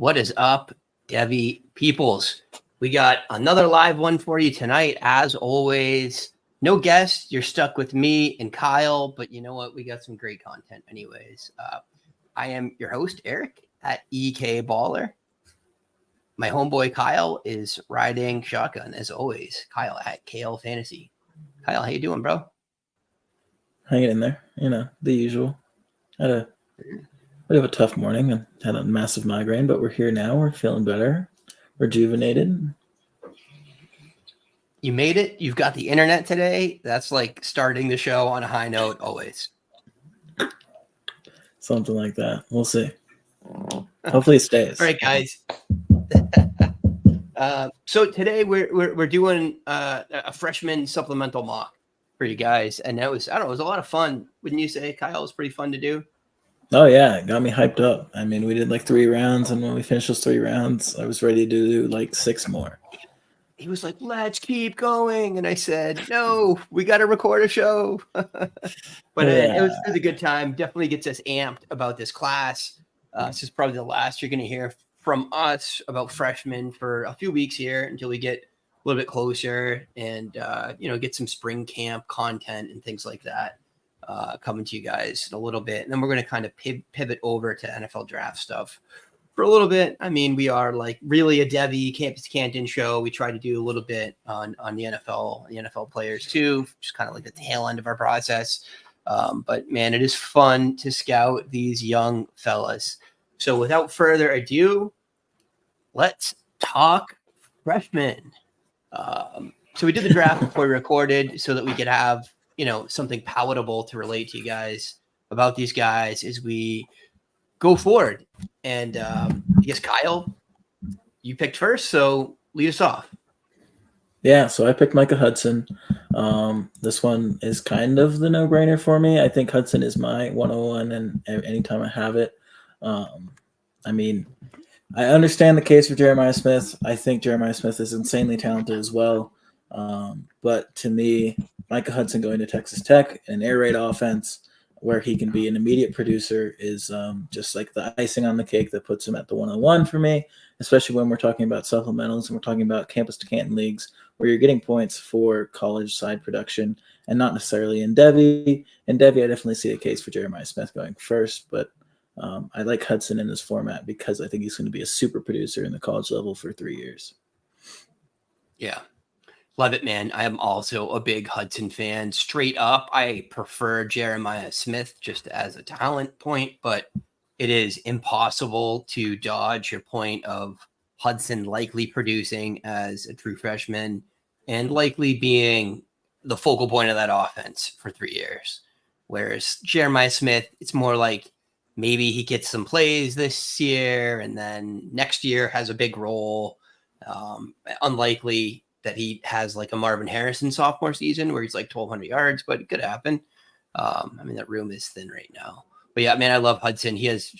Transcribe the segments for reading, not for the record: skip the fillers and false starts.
What is up, Devy peoples? We got another live one for you tonight. As always, no guest. You're stuck with me and Kyle, but you know what? We got some great content anyways. I am your host, Eric, at EK Baller. My homeboy Kyle is riding shotgun, as always. Kyle at KL Fantasy. Kyle, how you doing, bro? Hanging in there, the usual. Had a bit of a tough morning and had a massive migraine, but we're here now. We're feeling better, rejuvenated. You made it. You've got the internet today. That's like starting the show on a high note always. Something like that. We'll see. Hopefully it stays. All right, guys. So today we're doing a freshman supplemental mock for you guys, and that was, I don't know, it was a lot of fun. Wouldn't you say, Kyle? It was pretty fun to do. Oh yeah, it got me hyped up. I mean, we did like 3 rounds, and when we finished those 3 rounds, I was ready to do like 6 more. He was like, "Let's keep going," and I said, "No, we got to record a show." But it was a good time. Definitely gets us amped about this class. This is probably the last you're going to hear from us about freshmen for a few weeks here until we get a little bit closer and get some spring camp content and things like that coming to you guys in a little bit. And then we're going to kind of pivot over to NFL draft stuff for a little bit. I mean, we are like really a Devy Campus Canton show. We try to do a little bit on the NFL players too, just kind of like the tail end of our process. But man, it is fun to scout these young fellas. So without further ado, let's talk freshmen. So we did the draft before we recorded so that we could have, something palatable to relate to you guys about these guys as we go forward. And I guess, Kyle, you picked first, so lead us off. Yeah, so I picked Micah Hudson. This one is kind of the no-brainer for me. I think Hudson is my 101, and anytime I have it. I mean, I understand the case for Jeremiah Smith. I think Jeremiah Smith is insanely talented as well. But to me, Micah Hudson going to Texas Tech, an air raid offense where he can be an immediate producer is just like the icing on the cake that puts him at the 101 for me, especially when we're talking about supplementals and we're talking about campus to Canton leagues where you're getting points for college side production and not necessarily in Devy. In Devy, I definitely see a case for Jeremiah Smith going first, but I like Hudson in this format because I think he's going to be a super producer in the college level for 3 years. Yeah. Love it, man. I am also a big Hudson fan. Straight up, I prefer Jeremiah Smith just as a talent point, but it is impossible to dodge your point of Hudson likely producing as a true freshman and likely being the focal point of that offense for 3 years. Whereas Jeremiah Smith, it's more like maybe he gets some plays this year and then next year has a big role. Unlikely that he has like a Marvin Harrison sophomore season where he's like 1,200 yards, but it could happen. I mean, that room is thin right now. But yeah, man, I love Hudson. He has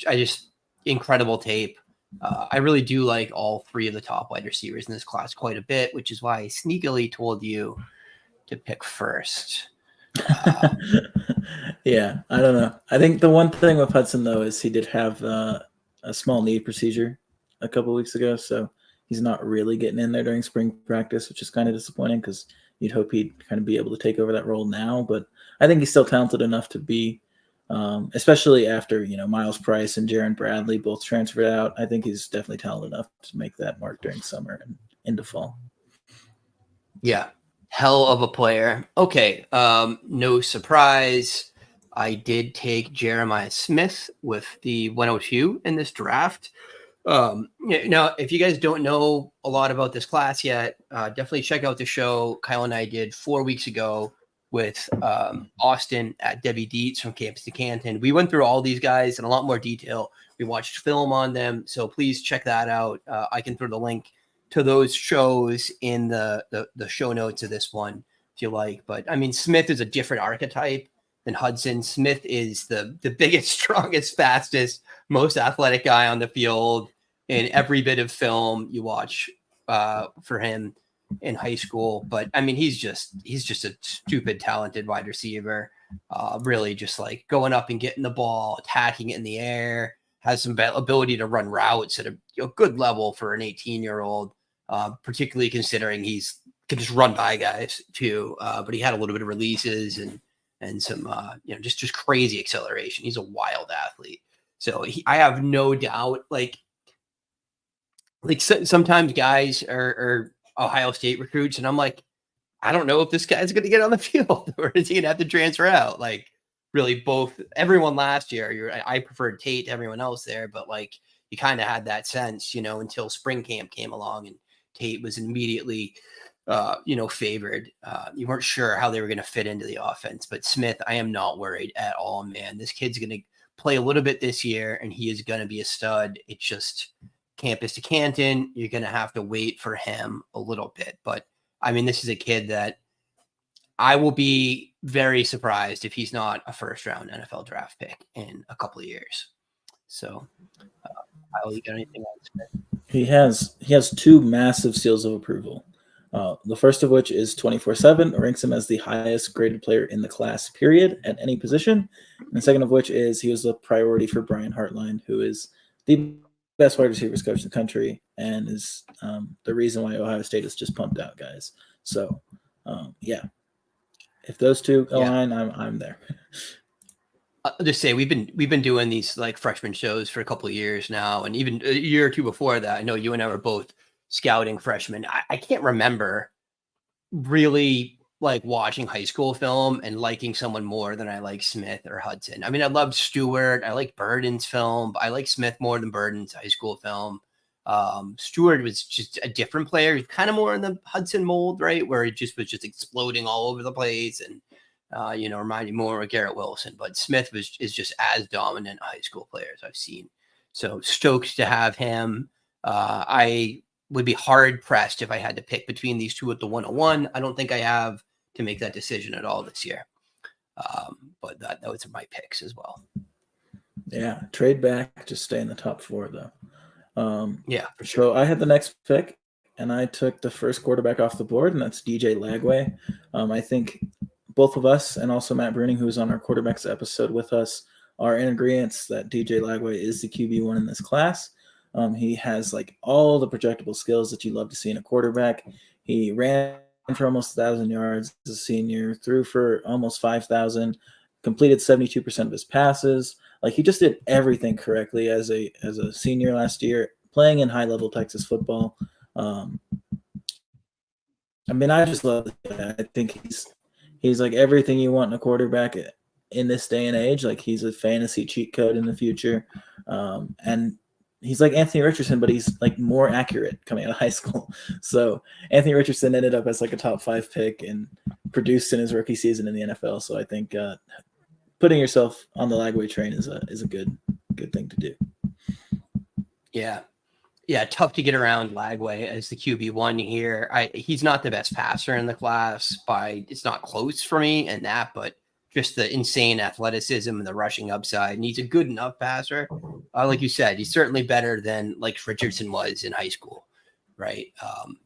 incredible tape. I really do like all 3 of the top wide receivers in this class quite a bit, which is why I sneakily told you to pick first. Yeah, I don't know. I think the one thing with Hudson, though, is he did have a small knee procedure a couple weeks ago, so he's not really getting in there during spring practice, which is kind of disappointing because you'd hope he'd kind of be able to take over that role now. But I think he's still talented enough to be, especially after, Miles Price and Jaron Bradley both transferred out. I think he's definitely talented enough to make that mark during summer and into fall. Yeah, hell of a player. Okay, no surprise. I did take Jeremiah Smith with the 102 in this draft. Now, if you guys don't know a lot about this class yet, definitely check out the show Kyle and I did 4 weeks ago with Austin at Devy Dietz from Campus to Canton. We went through all these guys in a lot more detail. We watched film on them, so please check that out. I can throw the link to those shows in the show notes of this one if you like. But I mean, Smith is a different archetype than Hudson. Smith is the biggest, strongest, fastest, most athletic guy on the field in every bit of film you watch for him in high school. But I mean, he's just a stupid talented wide receiver, really just like going up and getting the ball, attacking it in the air, has some ability to run routes at a good level for an 18-year-old, particularly considering he's can just run by guys too. But he had a little bit of releases and some just crazy acceleration. He's a wild athlete. So I have no doubt. Sometimes guys are Ohio State recruits, and I'm like, I don't know if this guy's going to get on the field or is he going to have to transfer out. Like, really, everyone last year, I preferred Tate to everyone else there, but like you kind of had that sense, until spring camp came along and Tate was immediately, favored. You weren't sure how they were going to fit into the offense, but Smith, I am not worried at all, man. This kid's going to play a little bit this year and he is going to be a stud. It's just campus to Canton. You're going to have to wait for him a little bit, but I mean, this is a kid that I will be very surprised if he's not a first-round NFL draft pick in a couple of years. So, Kyle, you got anything on Smith? He has 2 massive seals of approval. The first of which is 24/7, ranks him as the highest graded player in the class, period, at any position. And the second of which is he was a priority for Brian Hartline, who is the best wide receivers coach in the country and is the reason why Ohio State is just pumped out guys. So, if those two align, I'm there. I'll just say we've been doing these like freshman shows for a couple of years now, and even a year or two before that. I know you and I were both scouting freshmen. I can't remember really like watching high school film and liking someone more than I like Smith or Hudson. I mean, I loved Stewart. I like Burden's film, but I like Smith more than Burden's high school film. Stewart was just a different player. He's kind of more in the Hudson mold, right? Where it just was just exploding all over the place and, reminding more of Garrett Wilson. But Smith is just as dominant a high school player as I've seen. So stoked to have him. I would be hard pressed if I had to pick between these two at the 101. I don't think I have to make that decision at all this year. But those are my picks as well. Yeah, trade back, just stay in the top 4 though. For sure. So I had the next pick, and I took the first quarterback off the board, and that's DJ Lagway. I think both of us, and also Matt Bruning, who was on our quarterbacks episode with us, are in agreement that DJ Lagway is the QB1 in this class. He has like all the projectable skills that you love to see in a quarterback. He ran for almost 1,000 yards as a senior, threw for almost 5,000, completed 72% of his passes. Like he just did everything correctly as a senior last year, playing in high-level Texas football. I mean, I just love it. I think he's like everything you want in a quarterback in this day and age. Like he's a fantasy cheat code in the future, and he's like Anthony Richardson, but he's like more accurate coming out of high school. So Anthony Richardson ended up as like a top 5 pick and produced in his rookie season in the NFL. So I think putting yourself on the Lagway train is a good thing to do. Yeah, tough to get around Lagway as the QB1 here. He's not the best passer in the class it's not close for me and that, but just the insane athleticism and the rushing upside. And he's a good enough passer. Like you said, he's certainly better than like Richardson was in high school, right?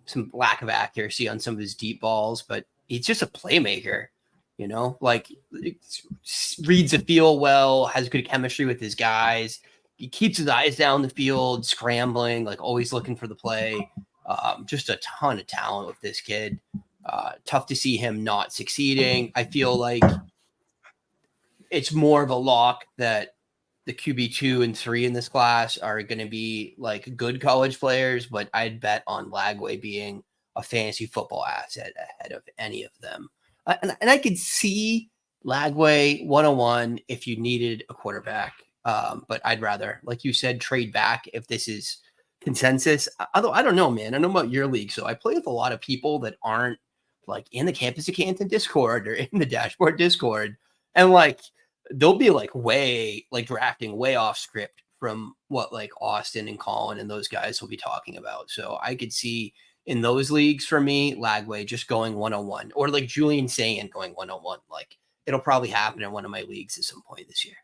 Some lack of accuracy on some of his deep balls, but he's just a playmaker, like reads the field well, has good chemistry with his guys. He keeps his eyes down the field, scrambling, like always looking for the play. Just a ton of talent with this kid. Tough to see him not succeeding. I feel like it's more of a lock that the QB2 and 3 in this class are going to be like good college players, but I'd bet on Lagway being a fantasy football asset ahead of any of them. And I could see Lagway 101 if you needed a quarterback. But I'd rather, like you said, trade back if this is consensus. Although I don't know, man. I know about your league. So I play with a lot of people that aren't like in the Campus of Canton Discord or in the Dashboard Discord. And like, they'll be like drafting way off script from what like Austin and Colin and those guys will be talking about. So I could see in those leagues for me, Lagway just going 101 or like Julian Sayin going 101. Like it'll probably happen in one of my leagues at some point this year.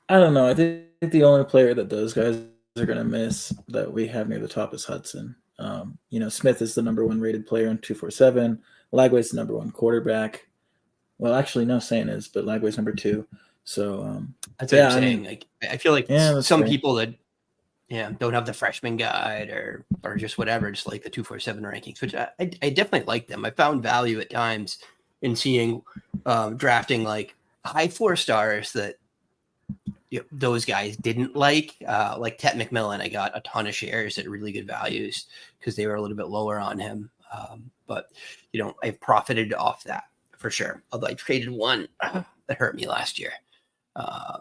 I don't know. I think the only player that those guys are going to miss that we have near the top is Hudson. Smith is the number 1 rated player on 247. Lagway's the number 1 quarterback. Well, actually, no, Sayin is, but Lagway's number 2. So That's what yeah, I'm I saying. mean, Like, I feel like yeah, that's some fair. people that don't have the freshman guide or just whatever, just like the 247 rankings, which I definitely like them. I found value at times in seeing drafting like high 4 stars that those guys didn't like Tet McMillan. I got a ton of shares at really good values because they were a little bit lower on him. But I've profited off that for sure. Although I traded one that hurt me last year. All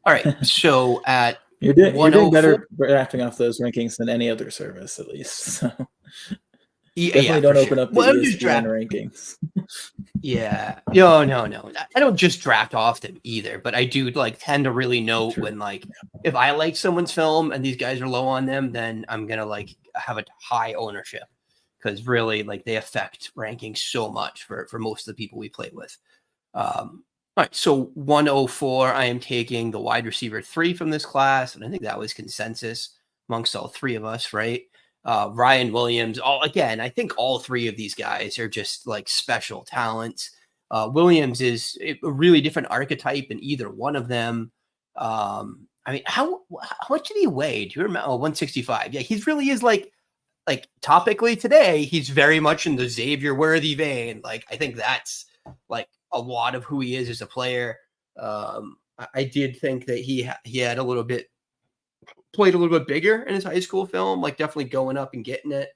right, so at You're doing 104. better drafting off those rankings than any other service, at least. So Yeah, definitely for don't open sure. up the Well, I'm just ESPN draft. rankings. Yeah, no. I don't just draft off them either, but I do tend to really note True. when if I like someone's film and these guys are low on them, then I'm gonna have a high ownership because really they affect rankings so much for most of the people we play with. All right, so 104, I am taking the wide receiver 3 from this class, and I think that was consensus amongst all 3 of us, right? Ryan Williams. I think all 3 of these guys are just special talents. Williams is a really different archetype in either one of them. I mean, how much did he weigh? Do you remember? 165. Yeah, he really is like topically today, he's very much in the Xavier Worthy vein. I think that's a lot of who he is as a player. I did think that he had played a little bit bigger in his high school film, definitely going up and getting it.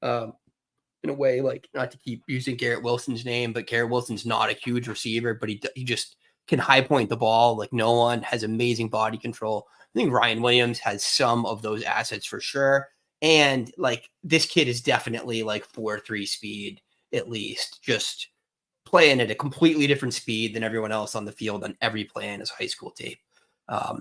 In a way, not to keep using Garrett Wilson's name, but Garrett Wilson's not a huge receiver, but he just can high point the ball like no one, has amazing body control. I think Ryan Williams has some of those assets for sure. And this kid is definitely 4.3 speed, at least, just playing at a completely different speed than everyone else on the field on every play in his high school tape.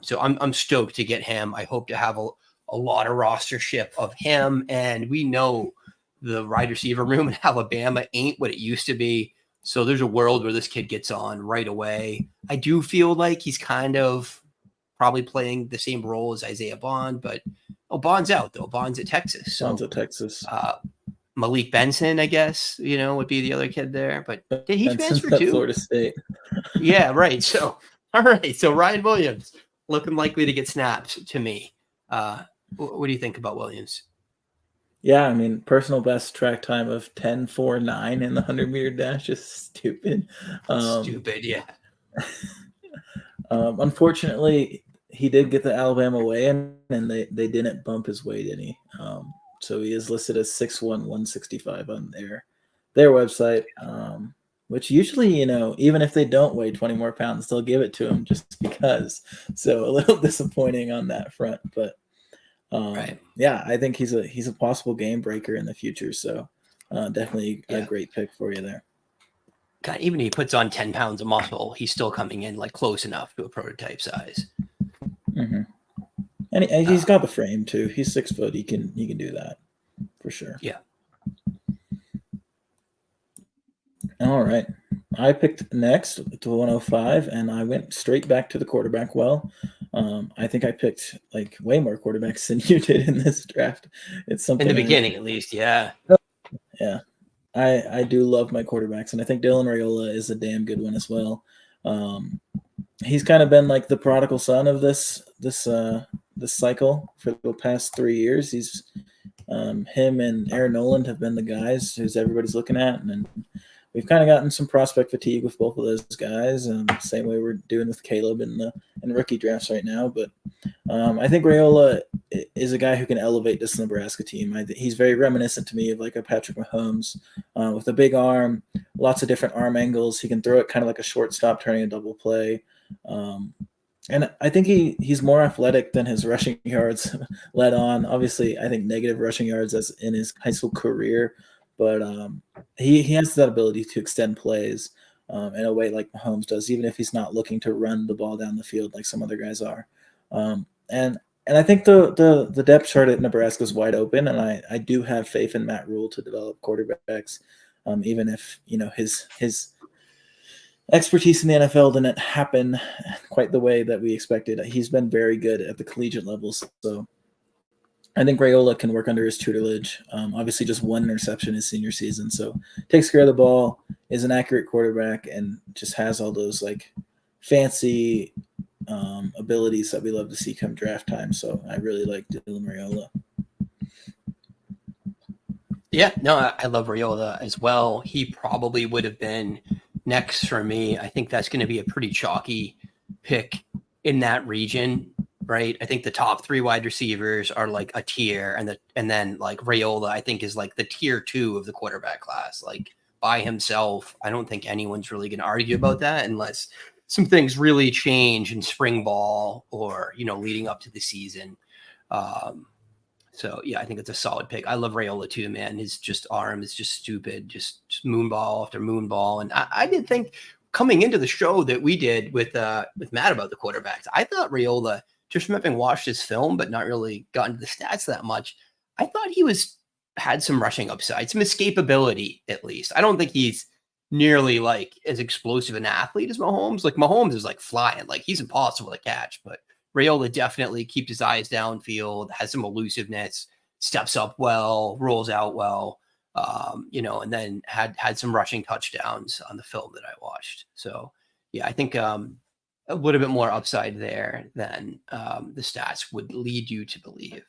So I'm stoked to get him. I hope to have a lot of rostership of him. And we know the wide receiver room in Alabama ain't what it used to be. So there's a world where this kid gets on right away. I do feel like he's kind of probably playing the same role as Isaiah Bond, but Bond's out though. Bond's at Texas. So Bond's at Texas. Malik Benson, I guess, would be the other kid there. But did he Benson's transfer at too? Florida State. Yeah, right. So, all right. So Ryan Williams looking likely to get snapped to me. What do you think about Williams? Yeah, I mean, personal best track time of 10.49 in the 100-meter dash is stupid. Stupid, yeah. Unfortunately, he did get the Alabama weigh-in, and they didn't bump his weight any. So he is listed as 6'1", 165 on their website, which usually, even if they don't weigh 20 more pounds, they'll give it to him just because. So a little disappointing on that front, but Right. yeah, I think he's a possible game breaker in the future. So definitely a great pick for you there. God, even if he puts on 10 pounds of muscle, he's still coming in close enough to a prototype size. Mm-hmm. And he's got the frame too. He's 6 foot. He can do that for sure. Yeah. All right. I picked next to 105, and I went straight back to the quarterback well. I think I picked way more quarterbacks than you did in this draft. It's something in the beginning, at least. Yeah. Yeah. I do love my quarterbacks, and I think Dylan Raiola is a damn good one as well. He's kind of been like the prodigal son of this cycle for the past 3 years. He's him and Aaron Noland have been the guys who's everybody's looking at, and we've kind of gotten some prospect fatigue with both of those guys. Same way we're doing with Caleb in rookie drafts right now. But I think Raiola is a guy who can elevate this Nebraska team. He's very reminiscent to me of a Patrick Mahomes with a big arm, lots of different arm angles. He can throw it kind of like a shortstop, turning a double play. And I think he's more athletic than his rushing yards led on. Obviously, I think negative rushing yards as in his high school career, but he has that ability to extend plays in a way like Mahomes does, even if he's not looking to run the ball down the field like some other guys are. And I think the depth chart at Nebraska is wide open, and I do have faith in Matt Rule to develop quarterbacks, even if his expertise in the NFL didn't happen quite the way that we expected. He's been very good at the collegiate levels, so I think Raiola can work under his tutelage. Obviously, just one interception his senior season, so takes care of the ball, is an accurate quarterback, and just has all those fancy abilities that we love to see come draft time. So I really like Dylan Raiola. Yeah, no, I love Raiola as well. He probably would have been next for me. I think that's going to be a pretty chalky pick in that region, right? I think the top 3 wide receivers are like a tier, and then like Raiola, I think is like the tier 2 of the quarterback class, like by himself. I don't think anyone's really going to argue about that unless some things really change in spring ball or leading up to the season. So yeah, I think it's a solid pick. I love Raiola too, man. His just arm is just stupid, just moonball after moonball. And I did think coming into the show that we did with Matt about the quarterbacks, I thought Raiola, just from having watched his film but not really gotten to the stats that much, I thought he had some rushing upside, some escapability at least. I don't think he's nearly like as explosive an athlete as Mahomes. Like Mahomes is like flying, like he's impossible to catch, but Raiola definitely keeps his eyes downfield, has some elusiveness, steps up well, rolls out well, and then had some rushing touchdowns on the film that I watched. So, yeah, I think a little bit more upside there than the stats would lead you to believe.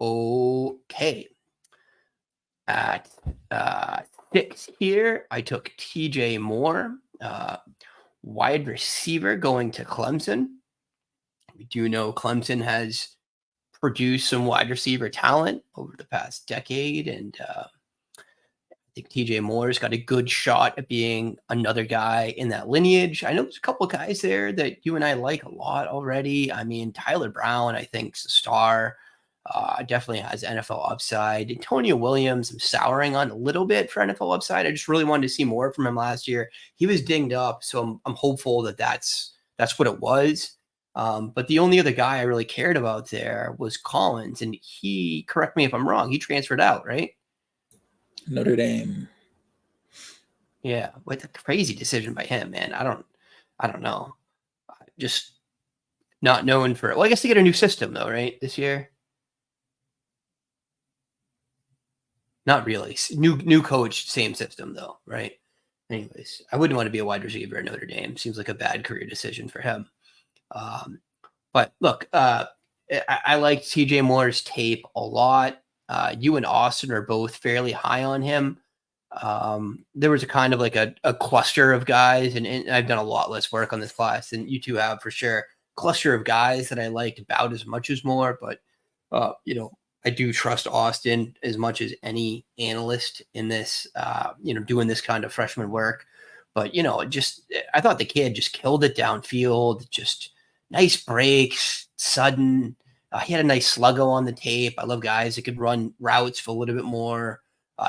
Okay. At 6 here, I took TJ Moore. Wide receiver going to Clemson. We do know Clemson has produced some wide receiver talent over the past decade, and I think TJ Moore's got a good shot at being another guy in that lineage. I know there's a couple of guys there that you and I like a lot already. I mean, Tyler Brown, I think, is a star. Definitely has NFL upside. Antonio Williams, I'm souring on a little bit for NFL upside. I just really wanted to see more from him last year. He was dinged up, so I'm hopeful that that's what it was. But the only other guy I really cared about there was Collins, and he, correct me if I'm wrong, he transferred out, right? Notre Dame. Yeah, what a crazy decision by him, man. I don't know. Just not known for. Well, I guess they get a new system though, right? This year. Not really. New coach, same system though, right? Anyways, I wouldn't want to be a wide receiver at Notre Dame. Seems like a bad career decision for him. But look, I like TJ Moore's tape a lot. You and Austin are both fairly high on him. There was a kind of like a cluster of guys, and I've done a lot less work on this class than you two have for sure. Cluster of guys that I liked about as much as Moore, but I do trust Austin as much as any analyst in this, doing this kind of freshman work. But, I thought the kid just killed it downfield, just nice breaks, sudden. He had a nice sluggo on the tape. I love guys that could run routes for a little bit more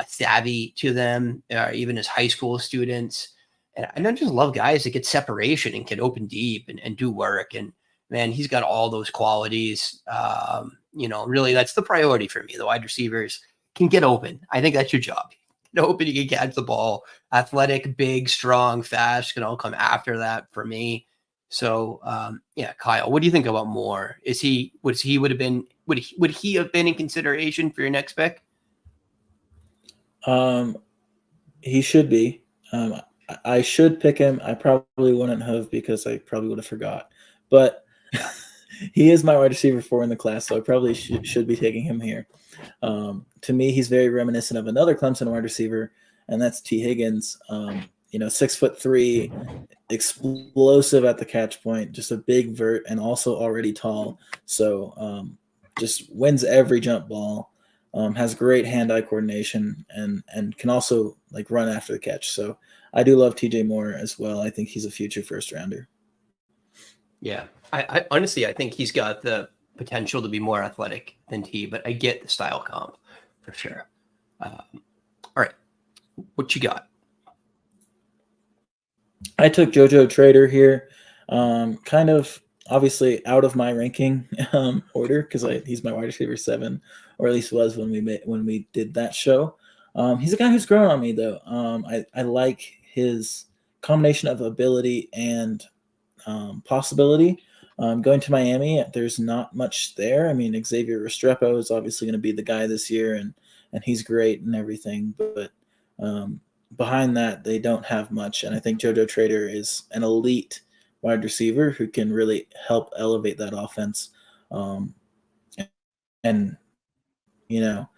savvy to them, even as high school students. And I just love guys that get separation and can open deep and do work. And, man, he's got all those qualities. Really, that's the priority for me. The wide receivers can get open. I think that's your job. Get open, you can catch the ball. Athletic, big, strong, fast can all come after that for me. So, Kyle, what do you think about Moore? Would he have been in consideration for your next pick? He should be. I should pick him. I probably wouldn't have because I probably would have forgot. But he is my wide receiver 4 in the class, so I probably should be taking him here. To me, he's very reminiscent of another Clemson wide receiver, and that's T. Higgins. 6'3", explosive at the catch point, just a big vert, and also already tall. So just wins every jump ball. Has great hand-eye coordination and can also like run after the catch. So I do love TJ Moore as well. I think he's a future first rounder. Yeah, I honestly, I think he's got the potential to be more athletic than T, but I get the style comp for sure. All right, what you got? I took JoJo Trader here, kind of obviously out of my ranking order because he's my wide receiver 7, or at least was when we did that show. He's a guy who's grown on me though. I like his combination of ability and possibility. Going to Miami, there's not much there. I mean, Xavier Restrepo is obviously going to be the guy this year, and he's great and everything. But behind that, they don't have much. And I think JoJo Trader is an elite wide receiver who can really help elevate that offense. And, you know,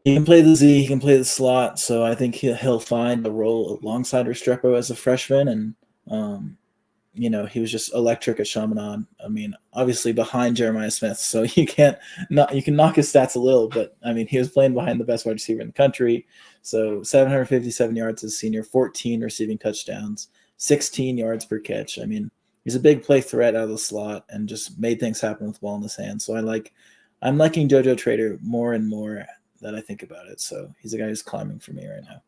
he can play the Z, he can play the slot. So I think he'll find a role alongside Restrepo as a freshman. And, he was just electric at Chaminade. I mean, obviously behind Jeremiah Smith, so you can knock his stats a little, but I mean, he was playing behind the best wide receiver in the country. So 757 yards as a senior, 14 receiving touchdowns, 16 yards per catch. I mean, he's a big play threat out of the slot and just made things happen with the ball in his hand. So I'm liking JoJo Trader more and more that I think about it. So he's a guy who's climbing for me right now.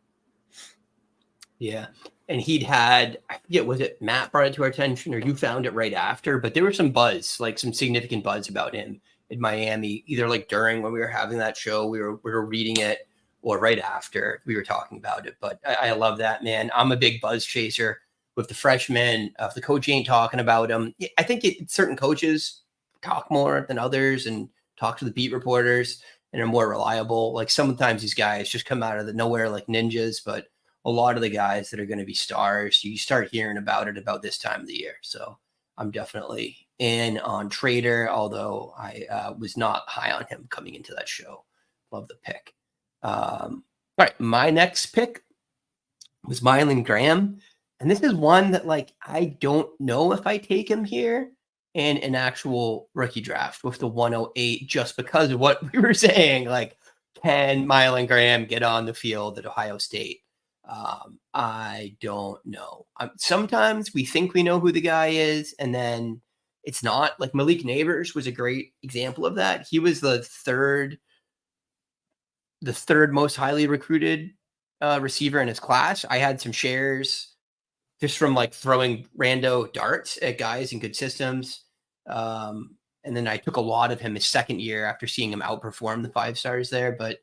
Yeah. And I forget, was it Matt brought it to our attention or you found it right after, but there was some buzz, like some significant buzz about him in Miami, either like during when we were having that show, we were reading it, or right after we were talking about it. But I love that, man. I'm a big buzz chaser with the freshmen. If the coach ain't talking about him, I think certain coaches talk more than others and talk to the beat reporters and are more reliable. Like sometimes these guys just come out of the nowhere like ninjas, but a lot of the guys that are going to be stars, you start hearing about it about this time of the year. So I'm definitely in on Trader, although I was not high on him coming into that show. Love the pick. All right, my next pick was Mylan Graham. And this is one that, like, I don't know if I take him here in an actual rookie draft with the 108, just because of what we were saying. Like, can Mylan Graham get on the field at Ohio State? I don't know. Sometimes we think we know who the guy is, and then it's not. Like Malik Neighbors was a great example of that. He was the third most highly recruited receiver in his class. I had some shares just from like throwing rando darts at guys in good systems. And then I took a lot of him his second year after seeing him outperform the 5-stars there. But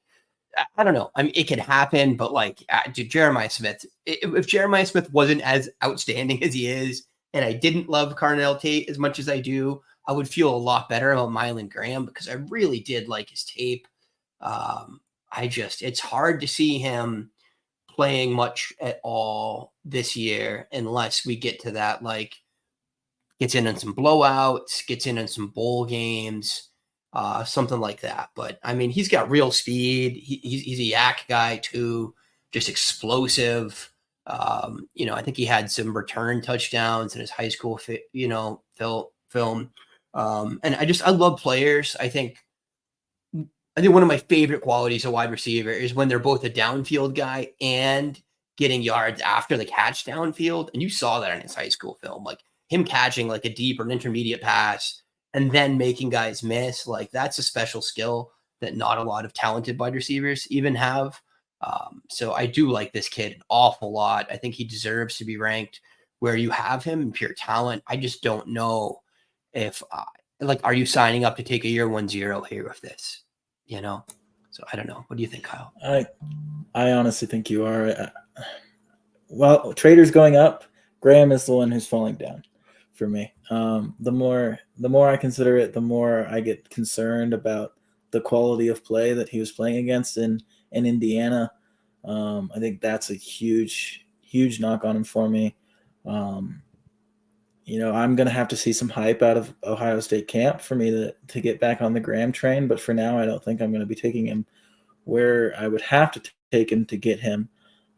I don't know. I mean, it could happen, but like, Jeremiah Smith, if Jeremiah Smith wasn't as outstanding as he is, and I didn't love Carnell Tate as much as I do, I would feel a lot better about Mylan Graham because I really did like his tape. It's hard to see him playing much at all this year unless we get to that, like, gets in on some blowouts, gets in on some bowl games, something like that. But I mean, he's got real speed. He's a yak guy too, just explosive. I think he had some return touchdowns in his high school, film. And I love players. I think one of my favorite qualities of wide receiver is when they're both a downfield guy and getting yards after the catch downfield. And you saw that in his high school film, like him catching like a deep or an intermediate pass and then making guys miss. Like that's a special skill that not a lot of talented wide receivers even have. So I do like this kid an awful lot. I think he deserves to be ranked where you have him in pure talent. I just don't know if are you signing up to take a year 1-0 here with this? So I don't know. What do you think, Kyle? I honestly think you are. Well, Trader's going up. Graham is the one who's falling down for me. The more I consider it, the more I get concerned about the quality of play that he was playing against in Indiana. I think that's a huge knock on him for me. I'm going to have to see some hype out of Ohio State camp for me to get back on the Graham train. But for now, I don't think I'm going to be taking him where I would have to take him to get him.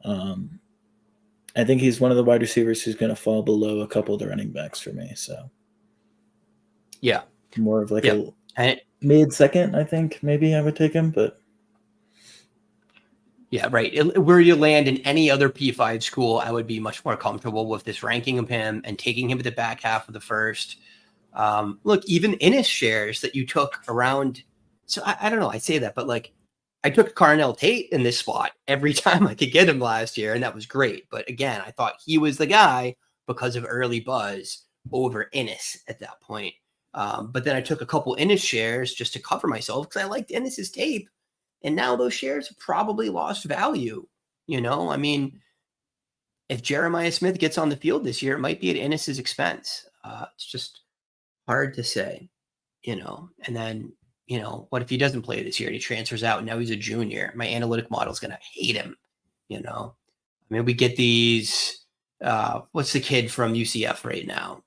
I think he's one of the wide receivers who's going to fall below a couple of the running backs for me. So, yeah, more of like a mid-second, I think maybe I would take him. But yeah, right. Where you land in any other P5 school, I would be much more comfortable with this ranking of him and taking him at the back half of the first. Look, even Innis shares that you took around. So I don't know. I say that, but like I took Carnell Tate in this spot every time I could get him last year, and that was great. But again, I thought he was the guy because of early buzz over Innis at that point. But then I took a couple Innis shares just to cover myself because I liked Innis's tape. And now those shares have probably lost value. I mean, if Jeremiah Smith gets on the field this year, it might be at Innis's expense. It's just hard to say, and then, what if he doesn't play this year and he transfers out and now he's a junior? My analytic model is going to hate him, I mean, we get these. What's the kid from UCF right now?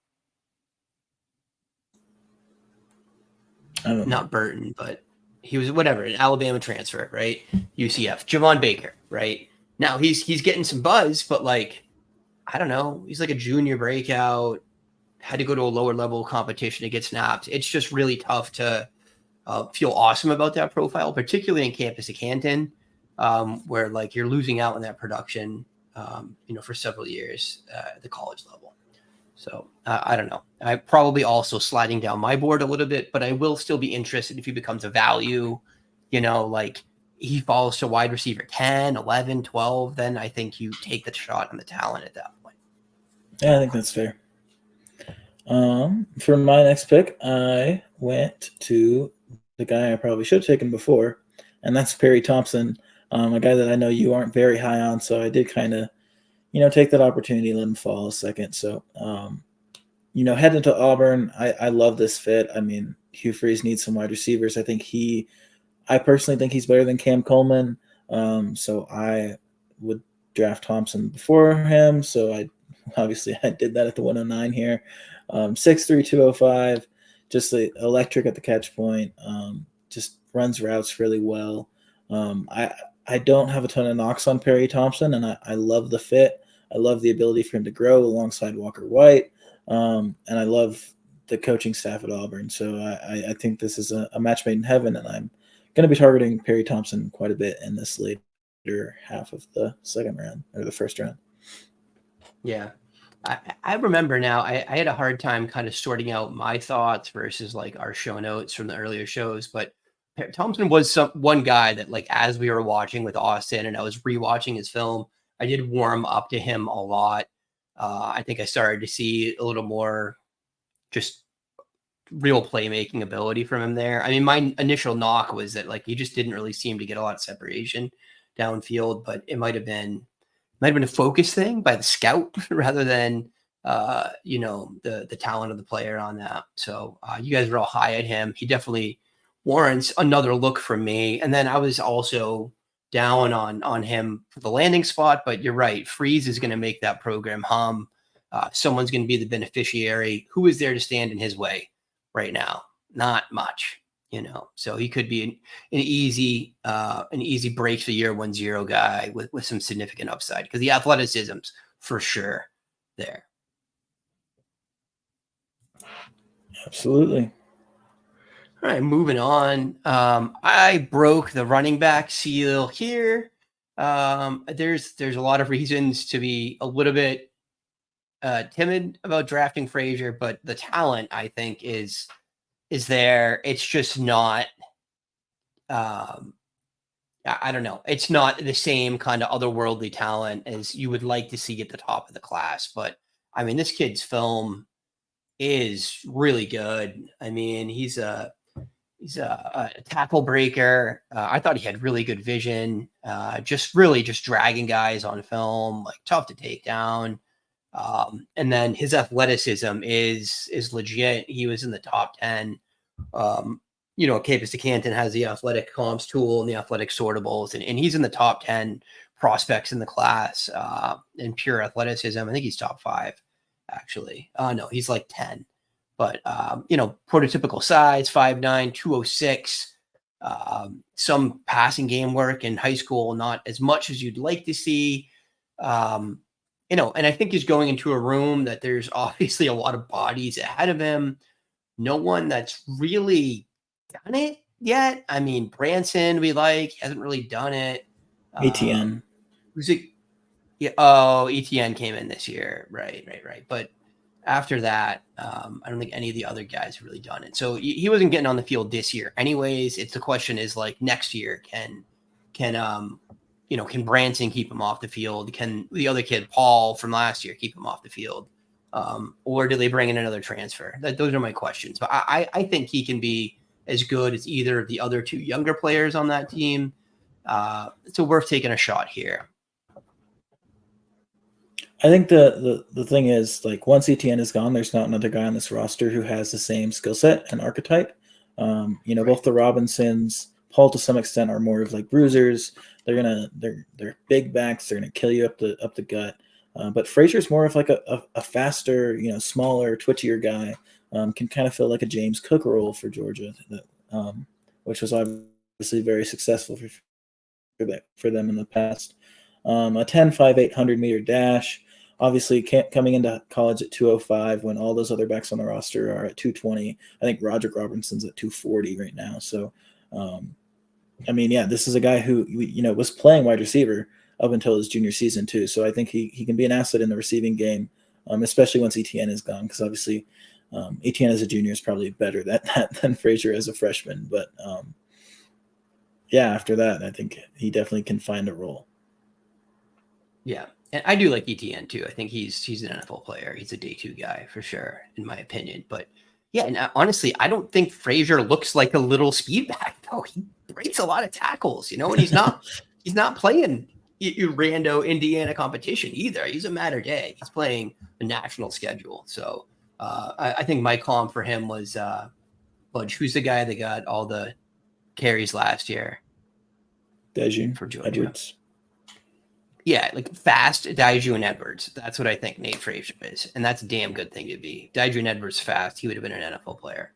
I don't know. Not Burton, but he was whatever, an Alabama transfer, right? UCF, Javon Baker, right? Now he's getting some buzz, but like, I don't know, he's like a junior breakout, had to go to a lower level competition to get snaps. It's just really tough to feel awesome about that profile, particularly in campus of Canton, where like you're losing out on that production, for several years at the college level. So I don't know. I'm probably also sliding down my board a little bit, but I will still be interested if he becomes a value, like he falls to wide receiver 10, 11, 12, then I think you take the shot on the talent at that point. Yeah, I think that's fair. For my next pick, I went to the guy I probably should have taken before, and that's Perry Thompson, a guy that I know you aren't very high on, so I did kind of, take that opportunity, let him fall a second. So, heading to Auburn, I love this fit. I mean, Hugh Freeze needs some wide receivers. I personally think he's better than Cam Coleman, so I would draft Thompson before him. So I did that at the 109 here. 6'3", 205, just electric at the catch point. Just runs routes really well. I don't have a ton of knocks on Perry Thompson, and I love the fit. I love the ability for him to grow alongside Walker White, and I love the coaching staff at Auburn. So I think this is a match made in heaven, and I'm going to be targeting Perry Thompson quite a bit in this later half of the second round or the first round. Yeah. I remember now, I had a hard time kind of sorting out my thoughts versus like our show notes from the earlier shows, but Thompson was one guy that like, as we were watching with Austin and I was rewatching his film, I did warm up to him a lot. I think I started to see a little more just real playmaking ability from him there. I mean, my initial knock was that like, he just didn't really seem to get a lot of separation downfield, but it might have been a focus thing by the scout rather than, the talent of the player on that. So you guys are all high at him. He definitely warrants another look from me. And then I was also down on him for the landing spot, but you're right. Freeze is going to make that program hum. Someone's going to be the beneficiary. Who is there to stand in his way right now? Not much. So he could be an easy break for year 1-0 guy with some significant upside because the athleticism's for sure there. Absolutely. All right, moving on. I broke the running back seal here. There's a lot of reasons to be a little bit timid about drafting Frazier, but the talent I think is there. It's just not, I don't know. It's not the same kind of otherworldly talent as you would like to see at the top of the class. But I mean, this kid's film is really good. I mean, he's a tackle breaker. I thought he had really good vision. Just dragging guys on film, like tough to take down. And then his athleticism is legit. He was in the top 10. Capus de Canton has the athletic comps tool and the athletic sortables, and he's in the top 10 prospects in the class in pure athleticism. I think he's top 5, actually. No, he's like 10. But, prototypical size, 5'9", 206. Some passing game work in high school, not as much as you'd like to see. And I think he's going into a room that there's obviously a lot of bodies ahead of him. No one that's really done it yet. I mean, Branson hasn't really done it. ETN. Who's it? Yeah. Oh, ETN came in this year. Right. But after that, I don't think any of the other guys have really done it. So he wasn't getting on the field this year. Anyways, the question is like next year, can Branson keep him off the field? Can the other kid, Paul from last year, keep him off the field? Or do they bring in another transfer? Those are my questions. But I think he can be as good as either of the other two younger players on that team. So worth taking a shot here. I think the thing is, like, once ETN is gone, there's not another guy on this roster who has the same skill set and archetype. Both the Robinsons, Hall to some extent are more of like bruisers. They're big backs. They're gonna kill you up the gut. But Frazier's more of like a faster, smaller, twitchier guy. Can kind of feel like a James Cook role for Georgia, which was obviously very successful for them in the past. A 10.5 800-meter dash. Obviously, coming into college at 205 when all those other backs on the roster are at 220. I think Roderick Robinson's at 240 right now. So, this is a guy who was playing wide receiver up until his junior season too. So I think he can be an asset in the receiving game, especially once ETN is gone, because obviously ETN as a junior is probably better than Frazier as a freshman. But after that, I think he definitely can find a role. Yeah, and I do like ETN too. I think he's an NFL player. He's a day 2 guy for sure, in my opinion. But yeah, and honestly, I don't think Frazier looks like a little speed back though. He breaks a lot of tackles, and he's not playing your rando Indiana competition either. He's a matter day. He's playing a national schedule. So I think my calm for him was Budge. Who's the guy that got all the carries last year? Dejun For Georgia. Edwards. Yeah, like fast Daiju and Edwards. That's what I think Nate Frazier is. And that's a damn good thing to be. Daiju and Edwards fast. He would have been an NFL player.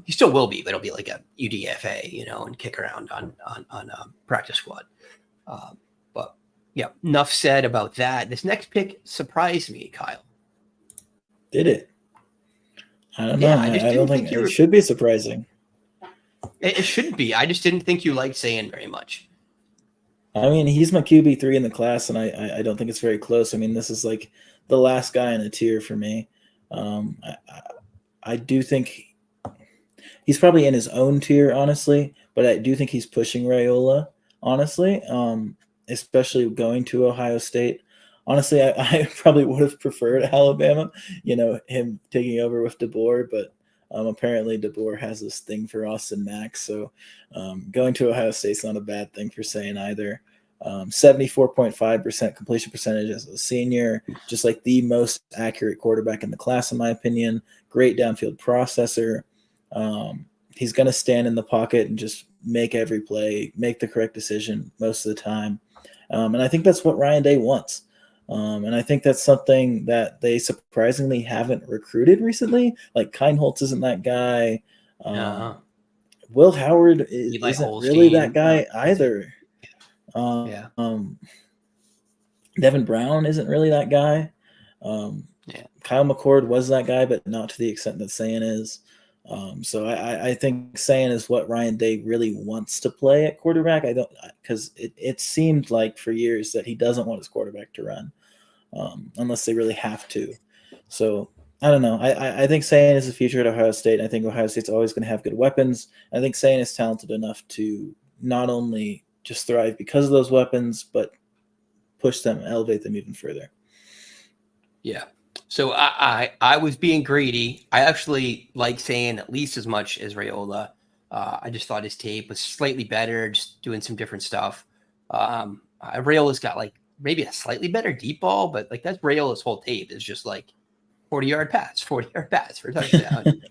He still will be, but it'll be like a UDFA, and kick around on practice squad. But yeah, enough said about that. This next pick surprised me, Kyle. Did it? I don't know. I don't think it should be surprising. It shouldn't be. I just didn't think you liked Sayin very much. I mean, he's my QB3 in the class, and I don't think it's very close. I mean, this is like the last guy in a tier for me. I do think he's probably in his own tier, honestly, but I do think he's pushing Raiola, honestly, especially going to Ohio State. Honestly, I probably would have preferred Alabama, him taking over with DeBoer, but apparently DeBoer has this thing for Austin Mack, so going to Ohio State's not a bad thing for saying either. 74.5% completion percentage as a senior, just like the most accurate quarterback in the class, in my opinion. Great downfield processor. He's going to stand in the pocket and just make every play, make the correct decision most of the time. And I think that's what Ryan Day wants. And I think that's something that they surprisingly haven't recruited recently. Like Keinholz isn't that guy. Will Howard isn't really that guy either. Devin Brown isn't really that guy. Kyle McCord was that guy, but not to the extent that Sayin is. So I think Sayin is what Ryan Day really wants to play at quarterback. Because it seemed like for years that he doesn't want his quarterback to run, unless they really have to. So I don't know. I think Sayin is the future at Ohio State. I think Ohio State's always going to have good weapons. I think Sayin is talented enough to not only just thrive because of those weapons, but push them, elevate them even further. Yeah. So I was being greedy. I actually like Sayin at least as much as Raiola. I just thought his tape was slightly better, just doing some different stuff. Raiola's got like maybe a slightly better deep ball, but like that's Raiola's whole tape is just like 40-yard pass for a touchdown.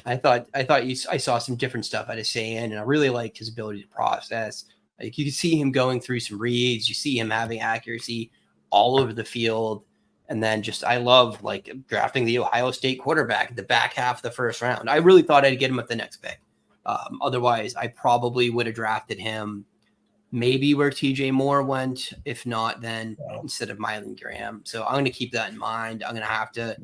I saw some different stuff out of Sayin, and I really liked his ability to process. Like you can see him going through some reads. You see him having accuracy all over the field. And then I love like drafting the Ohio State quarterback at the back half of the first round. I really thought I'd get him at the next pick. Otherwise, I probably would have drafted him maybe where TJ Moore went. If not, then instead of Mylan Graham. So I'm going to keep that in mind. I'm going to have to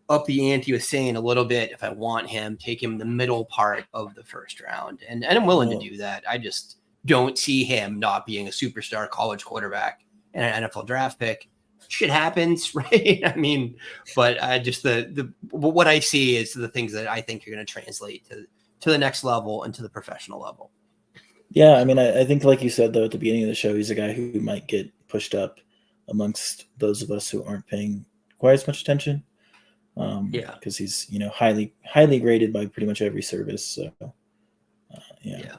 up the ante with Sayin a little bit if I want him, take him the middle part of the first round. And I'm willing to do that. I just don't see him not being a superstar college quarterback and an NFL draft pick. Shit happens, right? I mean, but just what I see is the things that I think are going to translate to the next level and to the professional level. Yeah, I mean, I think like you said, though, at the beginning of the show, he's a guy who might get pushed up amongst those of us who aren't paying quite as much attention. Because he's, highly graded by pretty much every service. So, Yeah.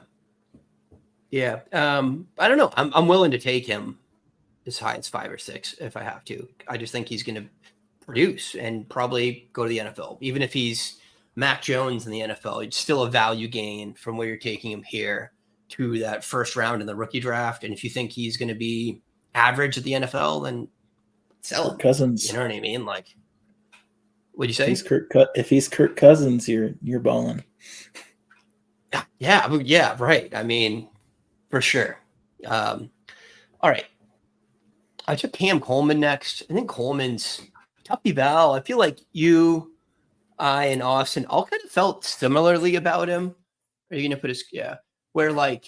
I don't know. I'm willing to take him as high as 5 or 6 if I have to. I just think he's going to produce and probably go to the NFL. Even if he's Mac Jones in the NFL, it's still a value gain from where you're taking him here to that first round in the rookie draft. And if you think he's going to be average at the NFL, then sell him. Cousins. You know what I mean? Like, what'd you say? If he's Kirk Cousins, you're balling. Yeah, right. I mean, for sure. All right. I took Cam Coleman next. I think Coleman's tough eval. I feel like you, I, and Austin all kind of felt similarly about him. Are you going to put his, where like,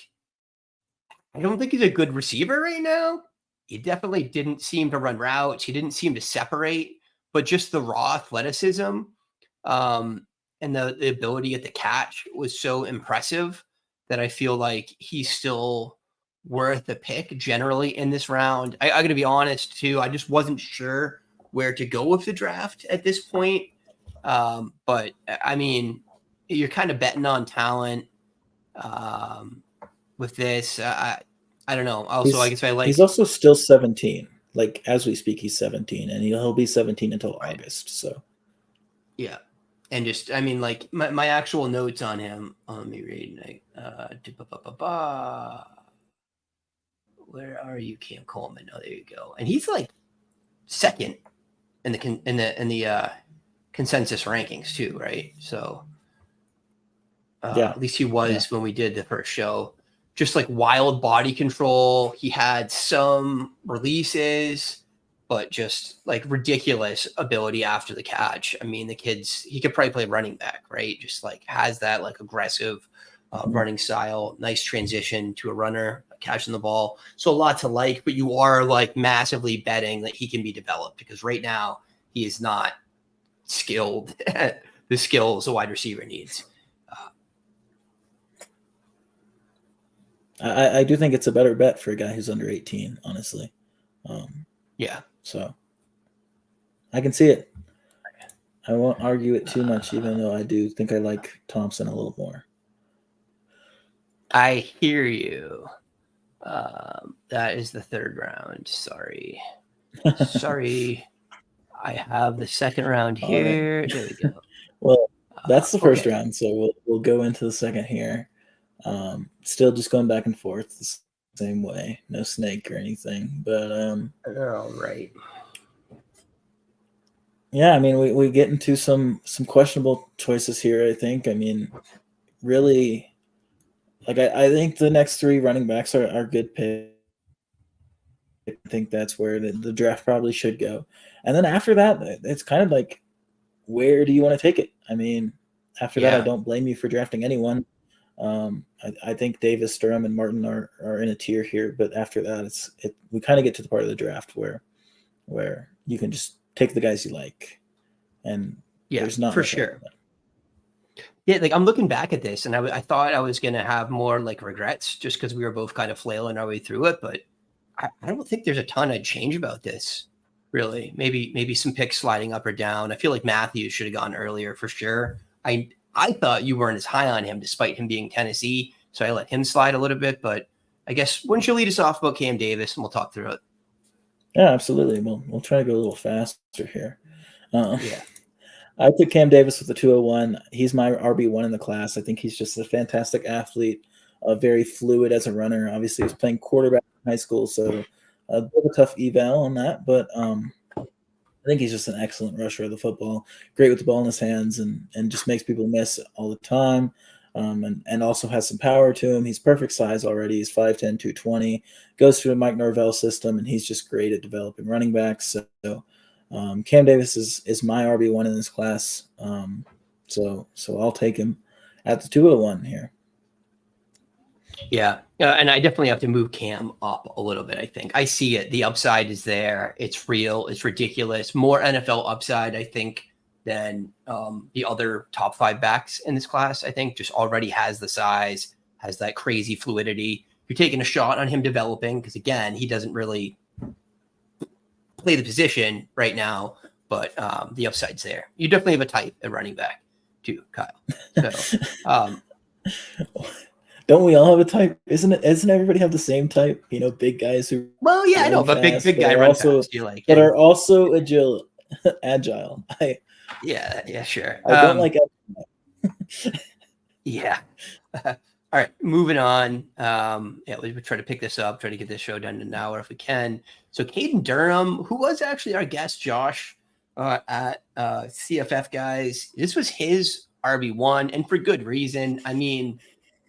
I don't think he's a good receiver right now. He definitely didn't seem to run routes. He didn't seem to separate, but just the raw athleticism and the ability at the catch was so impressive that I feel like he's still worth a pick generally in this round. I got to be honest too. I just wasn't sure where to go with the draft at this point. But I mean, you're kind of betting on talent with this. I don't know. Also, I guess he's also still 17. Like as we speak, he's 17, and he'll be 17 until August. So yeah. And just, I mean, like my actual notes on him. Let me read. Where are you, Cam Coleman? Oh, there you go. And he's like second in the consensus rankings too, right? So at least he was when we did the first show. Just like wild body control. He had some releases, but just like ridiculous ability after the catch. I mean, he could probably play running back, right? Just like has that like aggressive running style, nice transition to a runner, catching the ball. So a lot to like, but you are like massively betting that he can be developed because right now he is not skilled at the skills a wide receiver needs. I do think it's a better bet for a guy who's under 18, honestly. So I can see it. I won't argue it too much, even though I do think I like Thompson a little more. I hear you. That is the third round. Sorry. I have the second round here. Right. There we go. Well, that's the first round, so we'll go into the second here. Still just going back and forth the same way. No snake or anything, but all right. Yeah, I mean, we get into some questionable choices here, I think. I mean, really, like I think the next three running backs are good picks. I think that's where the draft probably should go. And then after that, it's kind of like, where do you want to take it? I mean, after that, I don't blame you for drafting anyone. I think Davis, Durham, and Martin are in a tier here, but after that, we kind of get to the part of the draft where you can just take the guys you like, and there's not for sure. Yeah, like I'm looking back at this, and I thought I was gonna have more like regrets just because we were both kind of flailing our way through it, but I don't think there's a ton I'd change about this. Really, maybe some picks sliding up or down. I feel like Matthews should have gone earlier for sure. I thought you weren't as high on him despite him being Tennessee, so I let him slide a little bit. But I guess why don't you lead us off about Cam Davis, and we'll talk through it. Yeah, absolutely. We'll try to go a little faster here. I took Cam Davis with the 201. He's my RB1 in the class. I think he's just a fantastic athlete, very fluid as a runner. Obviously, he was playing quarterback in high school, so a bit of a tough eval on that. But I think he's just an excellent rusher of the football, great with the ball in his hands, and just makes people miss all the time, and also has some power to him. He's perfect size already. He's 5'10", 220, goes through the Mike Norvell system, and he's just great at developing running backs. So Cam Davis is my RB1 in this class. So I'll take him at the 201 here. Yeah, and I definitely have to move Cam up a little bit. I think I see it. The upside is there. It's real. It's ridiculous. More NFL upside, I think, than the other top 5 backs in this class. I think just already has the size, has that crazy fluidity. You're taking a shot on him developing because, again, he doesn't really play the position right now, but the upside's there. You definitely have a type at running back too, Kyle. So. Don't we all have a type? Isn't everybody have the same type? You know, big guys who. Well, yeah, I know, but big guy runs fast. You like, but are also agile. Yeah, sure. I don't like. Yeah. All All right, moving on. Yeah, we try to pick this up, try to get this show done in an hour if we can. So Caden Durham, who was actually our guest, Josh, at CFF Guys, this was his RB1, and for good reason. I mean,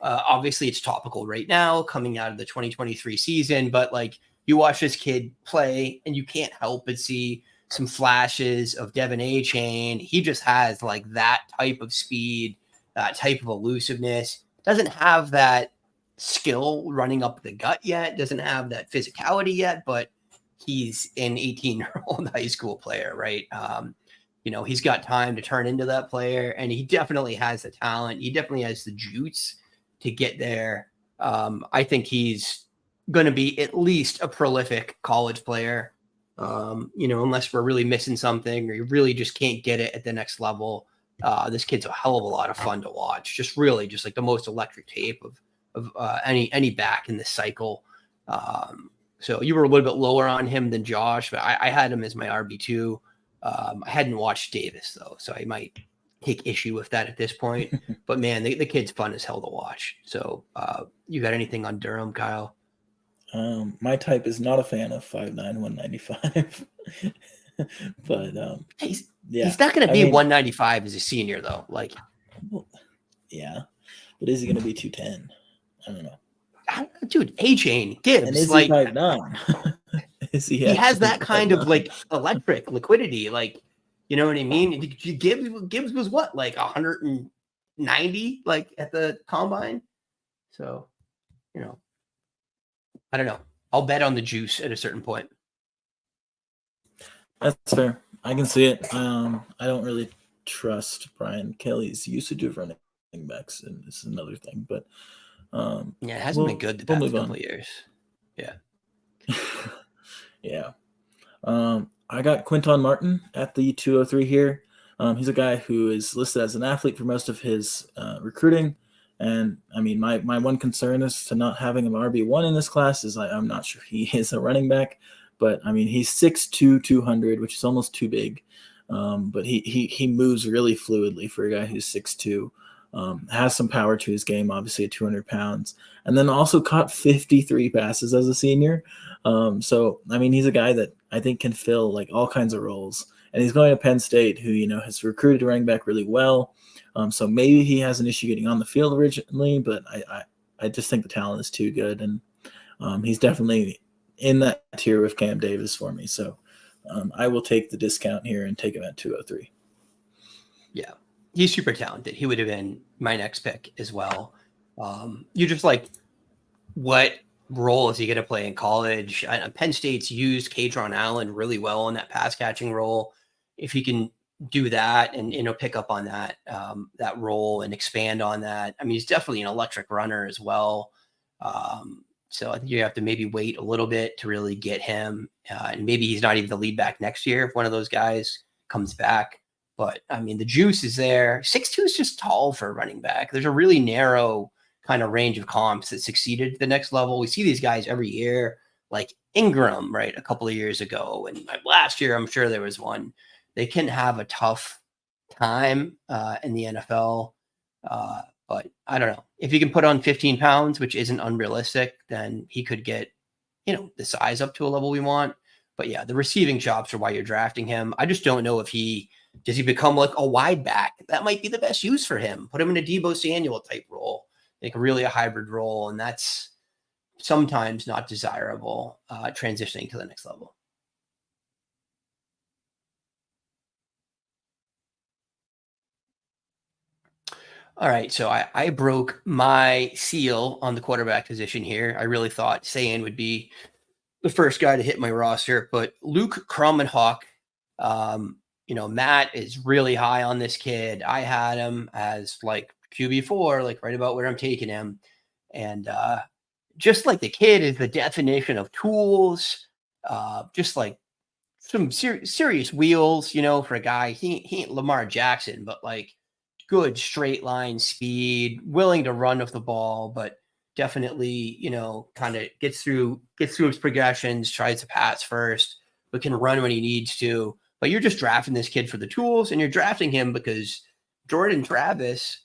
obviously it's topical right now coming out of the 2023 season, but like you watch this kid play and you can't help but see some flashes of Devin A-Chain. He just has like that type of speed, that type of elusiveness. Doesn't have that skill running up the gut yet, doesn't have that physicality yet, but he's an 18-year-old high school player, right? He's got time to turn into that player, and he definitely has the talent. He definitely has the juice to get there. I think he's going to be at least a prolific college player, unless we're really missing something or you really just can't get it at the next level. This kid's a hell of a lot of fun to watch. Just really just like the most electric tape of any back in this cycle. So you were a little bit lower on him than Josh, but I had him as my RB2. I hadn't watched Davis though, so I might take issue with that at this point. But man, the kid's fun as hell to watch. So you got anything on Durham, Kyle? My type is not a fan of 5'9", 195. But he's not going to be 195 as a senior though. Like, yeah, but is he going to be 210? I don't know. Dude, A-Chain Gibbs, and is like, he 5'9"? He has that kind of like electric liquidity, like, you know what I mean? Gibbs was what, like 190, like at the combine. So, I don't know. I'll bet on the juice at a certain point. That's fair. I can see it. I don't really trust Brian Kelly's usage of running backs, and this is another thing. But it hasn't been good the past couple of years. Yeah. Yeah. I got Quinton Martin at the 203 here. He's a guy who is listed as an athlete for most of his recruiting. And I mean, my one concern is to not having him RB1 in this class is I'm not sure he is a running back, but I mean, he's 6'2", 200, which is almost too big. But he moves really fluidly for a guy who's 6'2". Has some power to his game, obviously at 200 pounds, and then also caught 53 passes as a senior. So, I mean, he's a guy that I think can fill like all kinds of roles, and he's going to Penn State, who, has recruited a running back really well. So maybe he has an issue getting on the field originally, but I just think the talent is too good. And he's definitely in that tier with Cam Davis for me. So I will take the discount here and take him at 203. Yeah. He's super talented. He would have been my next pick as well. You're just like, what role is he going to play in college? Penn State's used Kadron Allen really well in that pass catching role. If he can do that and, pick up on that role and expand on that. I mean, he's definitely an electric runner as well. So I think you have to maybe wait a little bit to really get him. And maybe he's not even the lead back next year if one of those guys comes back. But I mean, the juice is there. 6'2" is just tall for a running back. There's a really narrow kind of range of comps that succeeded to the next level. We see these guys every year, like Ingram, right? A couple of years ago. And last year, I'm sure there was one. They can have a tough time in the NFL. But I don't know. If he can put on 15 pounds, which isn't unrealistic, then he could get, the size up to a level we want. But yeah, the receiving chops are why you're drafting him. I just don't know if does he become like a wide back? That might be the best use for him. Put him in a Deebo Samuel type role, like really a hybrid role. And that's sometimes not desirable transitioning to the next level. All right, so I broke my seal on the quarterback position here. I really thought Sayin would be the first guy to hit my roster, but Luke Kromenhoek, Matt is really high on this kid. I had him as like QB4, like right about where I'm taking him. And just like the kid is the definition of tools, just like some serious wheels, for a guy. He ain't Lamar Jackson, but like good straight line speed, willing to run with the ball, but definitely, kind of gets through his progressions, tries to pass first, but can run when he needs to. But you're just drafting this kid for the tools, and you're drafting him because Jordan Travis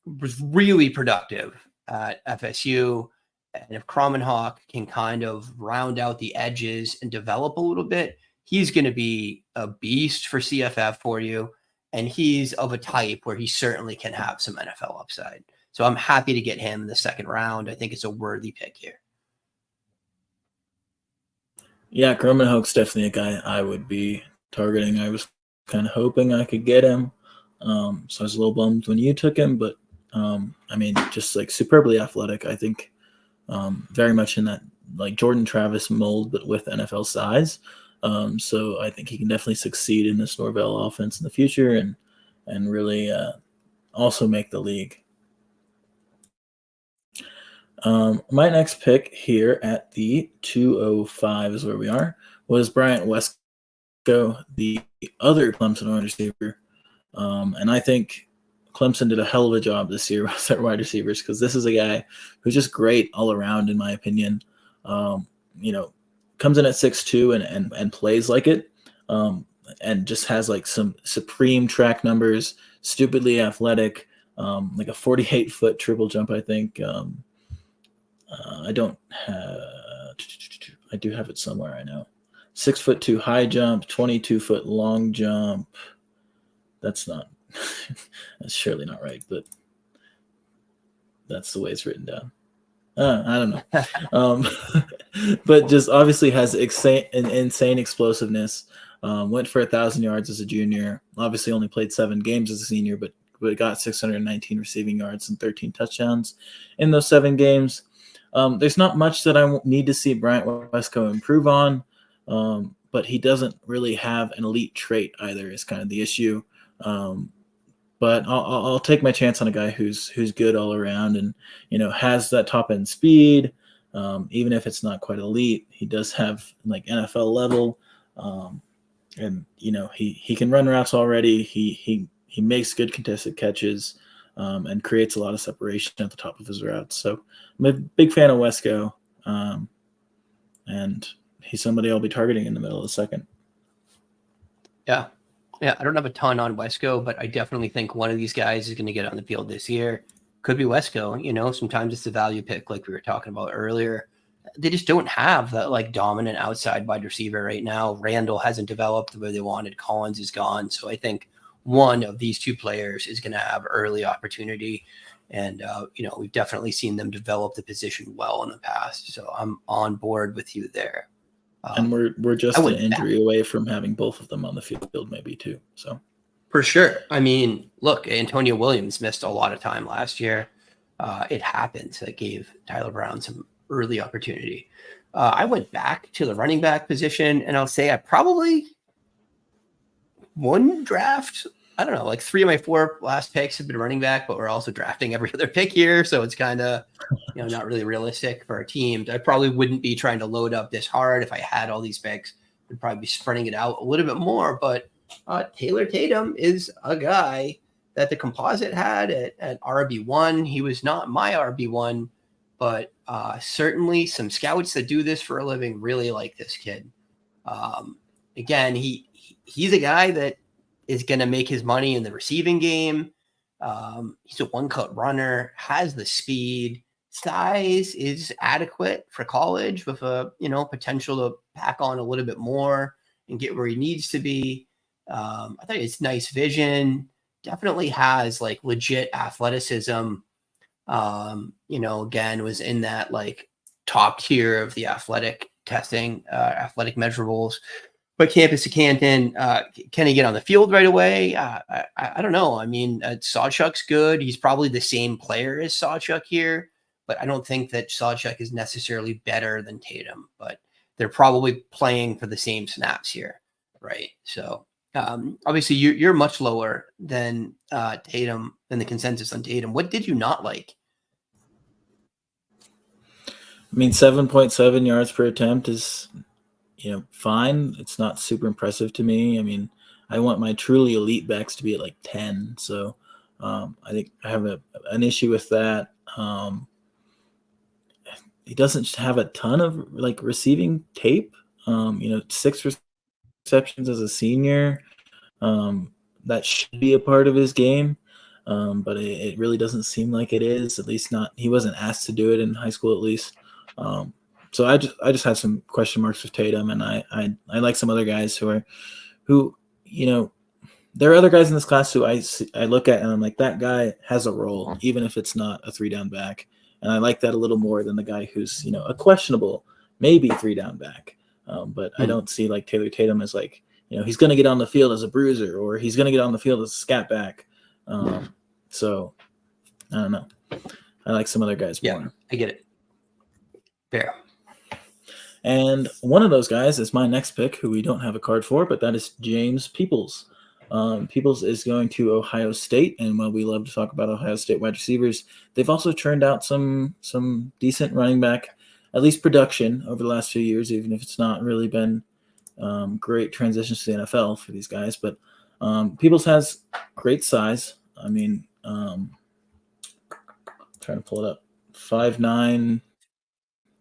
was really productive at FSU. And if Kromenhoek can kind of round out the edges and develop a little bit, he's going to be a beast for CFF for you. And he's of a type where he certainly can have some NFL upside. So I'm happy to get him in the second round. I think it's a worthy pick here. Yeah, Kromenhoek's definitely a guy I would be targeting. I was kind of hoping I could get him. So I was a little bummed when you took him, but I mean, just like superbly athletic. I think very much in that like Jordan Travis mold, but with NFL size. So I think he can definitely succeed in this Norvell offense in the future and really also make the league. My next pick here at the 205 is where we are, was Bryant Wesco, the other Clemson wide receiver. And I think Clemson did a hell of a job this year with their wide receivers, because this is a guy who's just great all around, in my opinion. Comes in at 6'2" and plays like it, and just has like some supreme track numbers, stupidly athletic, like a 48-foot triple jump, I think. I don't have. I do have it somewhere. I know. 6'2" high jump, 22-foot long jump. That's not. That's surely not right, but that's the way it's written down. I don't know. But just obviously has insane explosiveness. Went for 1,000 yards as a junior. Obviously only played 7 games as a senior, but got 619 receiving yards and 13 touchdowns in those 7 games. There's not much that I need to see Bryant Wesco improve on, but he doesn't really have an elite trait either, is kind of the issue. But I'll take my chance on a guy who's good all around and, has that top end speed. Even if it's not quite elite, he does have like NFL level. And he can run routes already. He makes good contested catches, and creates a lot of separation at the top of his routes. So I'm a big fan of Wesco, and he's somebody I'll be targeting in the middle of the second. Yeah, I don't have a ton on Wesco, but I definitely think one of these guys is going to get on the field this year. Could be Wesco. Sometimes it's a value pick, like we were talking about earlier. They just don't have that like dominant outside wide receiver right now. Randall hasn't developed the way they wanted. Collins is gone. So I think one of these two players is going to have early opportunity. And, we've definitely seen them develop the position well in the past. So I'm on board with you there. And we're just an injury away from having both of them on the field, maybe too. So for sure. I mean, look, Antonio Williams missed a lot of time last year. It happened. That gave Tyler Brown some early opportunity. I went back to the running back position, and I'll say I probably won draft. I don't know, like 3 of my 4 last picks have been running back, but we're also drafting every other pick here. So it's kind of, not really realistic for our teams. I probably wouldn't be trying to load up this hard if I had all these picks. I'd probably be spreading it out a little bit more. But Taylor Tatum is a guy that the composite had at RB1. He was not my RB1, but certainly some scouts that do this for a living really like this kid. Again, he's a guy that is going to make his money in the receiving game. He's a one-cut runner, has the speed. Size is adequate for college with a, potential to pack on a little bit more and get where he needs to be. I thought it's nice vision. Definitely has like legit athleticism. Again, was in that like top tier of the athletic testing, athletic measurables. But campus to Canton, can he get on the field right away? I don't know. I mean, Sawchuk's good. He's probably the same player as Sawchuk here, but I don't think that Sawchuk is necessarily better than Tatum. But they're probably playing for the same snaps here, right? So obviously, you're much lower than Tatum, than the consensus on Tatum. What did you not like? I mean, 7.7 yards per attempt is fine. It's not super impressive to me. I mean, I want my truly elite backs to be at like 10. So I think I have an issue with that. He doesn't have a ton of like receiving tape. 6 receptions as a senior. That should be a part of his game. but it really doesn't seem like it is. At least not. He wasn't asked to do it in high school, at least. So I just have some question marks with Tatum, and I like some other guys who there are other guys in this class who I look at and I'm like, that guy has a role, even if it's not a 3-down back. And I like that a little more than the guy who's, a questionable, maybe 3-down back. But I don't see like Taylor Tatum as like, he's going to get on the field as a bruiser or he's going to get on the field as a scat back. So I don't know. I like some other guys more. Yeah, I get it. Fair. And one of those guys is my next pick, who we don't have a card for, but that is James Peoples. Peoples is going to Ohio State, and while we love to talk about Ohio State wide receivers, they've also turned out some decent running back, at least production over the last few years, even if it's not really been great transitions to the NFL for these guys. But Peoples has great size. I mean, trying to pull it up, 5'9",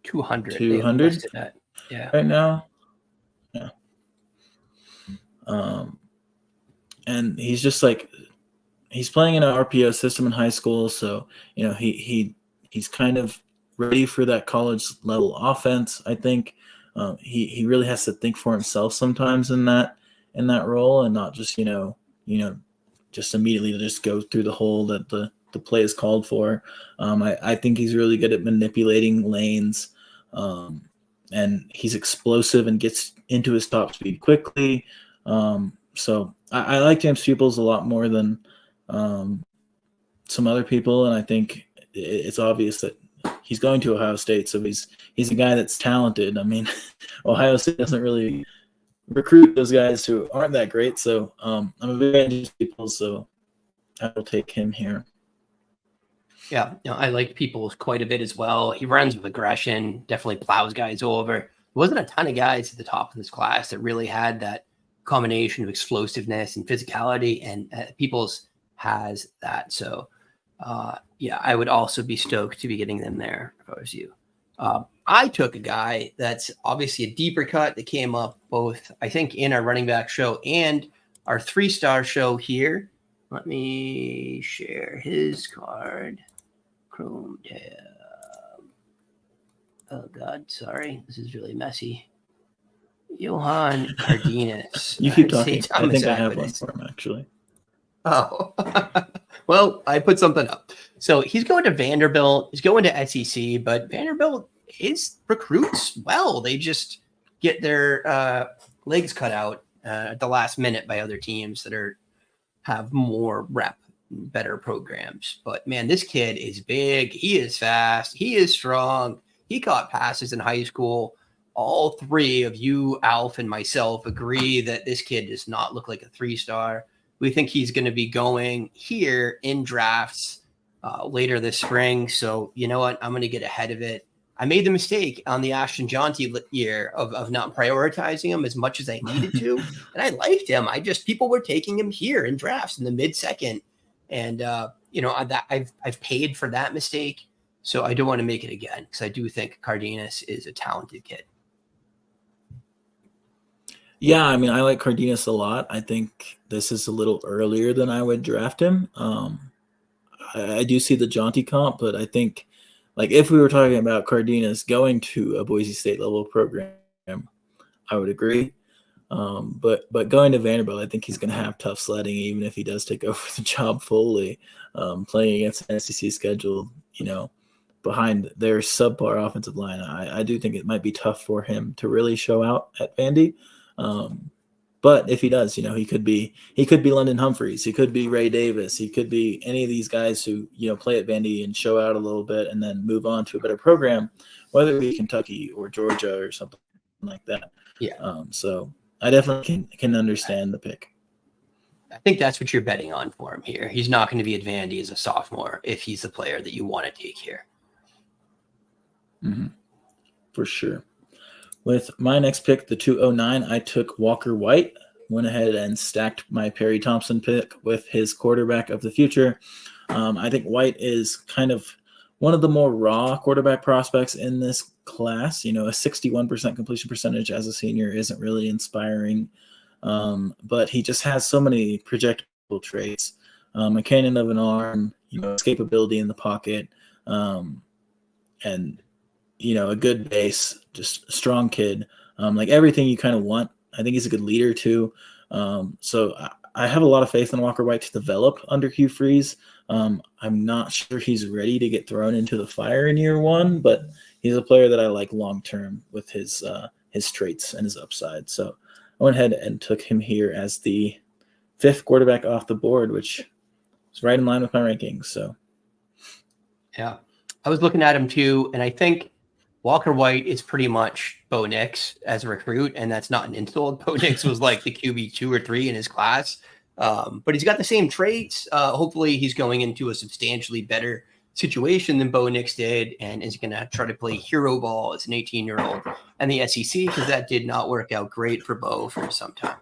200 yeah, right now. Yeah. And he's just like, he's playing in an RPO system in high school. So, he's kind of ready for that college level offense. I think he really has to think for himself sometimes in that role, and not just, just immediately to just go through the hole that the play is called for. I think he's really good at manipulating lanes, and he's explosive and gets into his top speed quickly. So I like James Peoples a lot more than some other people, and I think it's obvious that he's going to Ohio State, so he's a guy that's talented. I mean, Ohio State doesn't really recruit those guys who aren't that great, so I'm a big fan of James Peoples, so I will take him here. Yeah, I like Peoples quite a bit as well. He runs with aggression, definitely plows guys over. There wasn't a ton of guys at the top of this class that really had that combination of explosiveness and physicality, and Peoples has that. So, I would also be stoked to be getting them there if I was you. I took a guy that's obviously a deeper cut that came up both, I think, in our running back show and our 3-star show here. Let me share his card. Chrome tab. Oh, God, sorry. This is really messy. Johan Cardenas. You keep talking. I think I have one for him, actually. Oh, well, I put something up. So he's going to Vanderbilt. He's going to SEC, but Vanderbilt recruits well. They just get their legs cut out at the last minute by other teams that have more rep, better programs. But man, this kid is big. He is fast. He is strong. He caught passes in high school. All three of you, Alf, and myself agree that this kid does not look like a 3-star. We think he's going to be going here in drafts later this spring. So you know what? I'm going to get ahead of it. I made the mistake on the Ashton Jaunty year of not prioritizing him as much as I needed to. And I liked him. People were taking him here in drafts in the mid-second. And, I've paid for that mistake. So I don't want to make it again, because I do think Cardenas is a talented kid. Yeah, I mean, I like Cardenas a lot. I think this is a little earlier than I would draft him. I do see the Jaunty comp, but I think, like, if we were talking about Cardenas going to a Boise State level program, I would agree. But going to Vanderbilt, I think he's going to have tough sledding, even if he does take over the job fully. Playing against an SEC schedule, behind their subpar offensive line, I do think it might be tough for him to really show out at Vandy. But if he does, he could be London Humphreys, he could be Ray Davis, he could be any of these guys who, play at Vandy and show out a little bit and then move on to a better program, whether it be Kentucky or Georgia or something like that. Yeah. So I definitely can understand the pick. I think that's what you're betting on for him here. He's not going to be at Vandy as a sophomore if he's the player that you want to take here. Mm-hmm. For sure. With my next pick, the 209, I took Walker White, went ahead and stacked my Perry Thompson pick with his quarterback of the future. I think White is kind of one of the more raw quarterback prospects in this class. A 61% completion percentage as a senior isn't really inspiring, but he just has so many projectable traits. a cannon of an arm, escapability in the pocket, and a good base, just a strong kid, like everything you kind of want. I think he's a good leader too. So I have a lot of faith in Walker White to develop under Hugh Freeze. I'm not sure he's ready to get thrown into the fire in year one, but he's a player that I like long term with his traits and his upside. So I went ahead and took him here as the 5th quarterback off the board, which is right in line with my rankings. So yeah, I was looking at him too, and I think Walker White is pretty much Bo Nix as a recruit, and that's not an insult. Bo Nix was like the QB 2 or 3 in his class, but he's got the same traits. Hopefully, he's going into a substantially better situation than Bo Nix did, and is going to try to play hero ball as an 18-year-old and the SEC, because that did not work out great for Bo for some time.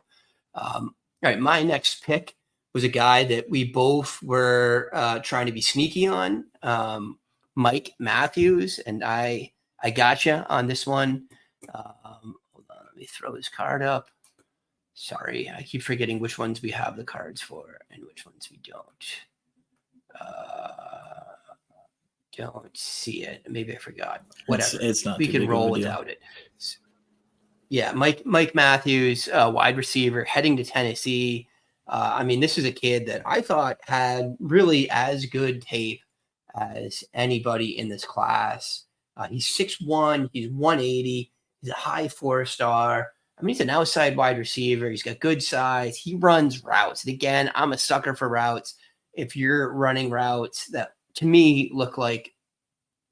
All right, my next pick was a guy that we both were trying to be sneaky on, Mike Matthews, and I gotcha on this one. Hold on, let me throw his card up. Sorry, I keep forgetting which ones we have the cards for and which ones we don't. Don't see it. Maybe I forgot. Whatever. It's not. We can roll without it. Yeah, Mike Matthews, wide receiver, heading to Tennessee. I mean, this is a kid that I thought had really as good tape as anybody in this class. He's 6'1", he's 180, he's a high 4-star. I mean, he's an outside wide receiver. He's got good size. He runs routes. And again, I'm a sucker for routes. If you're running routes that, to me, look like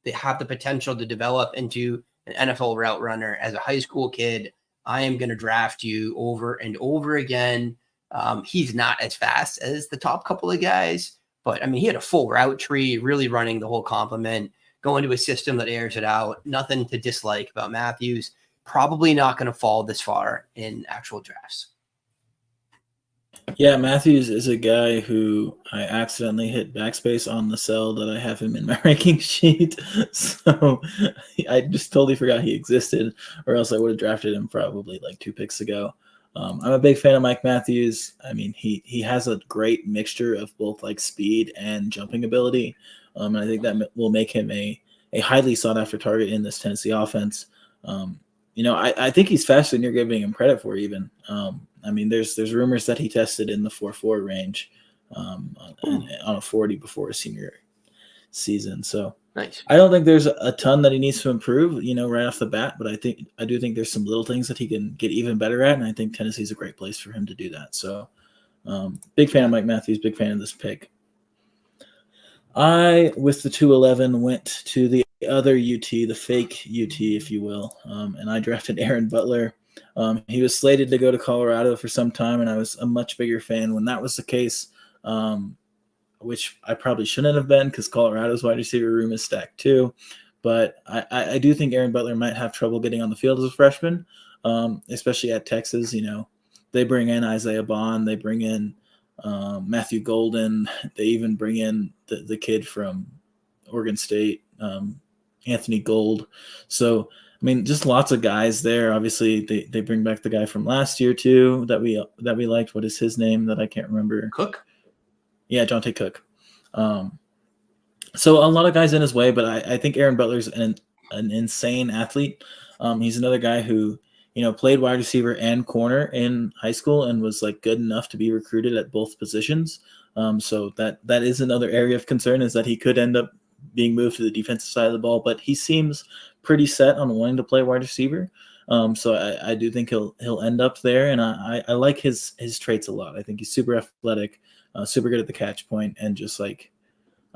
they have the potential to develop into an NFL route runner as a high school kid, I am going to draft you over and over again. He's not as fast as the top couple of guys, but I mean, he had a full route tree, really running the whole complement, going to a system that airs it out. Nothing to dislike about Matthews. Probably not going to fall this far in actual drafts. Yeah, Matthews is a guy who I accidentally hit backspace on the cell that I have him in my ranking sheet. So I just totally forgot he existed, or else I would have drafted him probably like 2 picks ago. I'm a big fan of Mike Matthews. I mean, he has a great mixture of both like speed and jumping ability. And I think that will make him a highly sought after target in this Tennessee offense. I think he's faster than you're giving him credit for even. I mean, there's rumors that he tested in the 4.4 range on a 40 before his senior season. So nice. I don't think there's a ton that he needs to improve, right off the bat, but I do think there's some little things that he can get even better at, and I think Tennessee's a great place for him to do that. So big fan of Mike Matthews, big fan of this pick. I, with the 211, went to the other UT, the fake UT, if you will, and I drafted Aaron Butler. He was slated to go to Colorado for some time, and I was a much bigger fan when that was the case, which I probably shouldn't have been because Colorado's wide receiver room is stacked too. But I do think Aaron Butler might have trouble getting on the field as a freshman, especially at Texas. They bring in Isaiah Bond, they bring in Matthew Golden, they even bring in the kid from Oregon State, Anthony Gold. So I mean, just lots of guys there. Obviously, they bring back the guy from last year too that we liked. What is his name that I can't remember? Cook. Yeah, Jonte Cook. So a lot of guys in his way, but I think Aaron Butler's an insane athlete. He's another guy who played wide receiver and corner in high school and was like good enough to be recruited at both positions. So that is another area of concern, is that he could end up being moved to the defensive side of the ball, but he seems pretty set on wanting to play wide receiver. So I do think he'll end up there, and I like his traits a lot. I think he's super athletic, super good at the catch point, and just like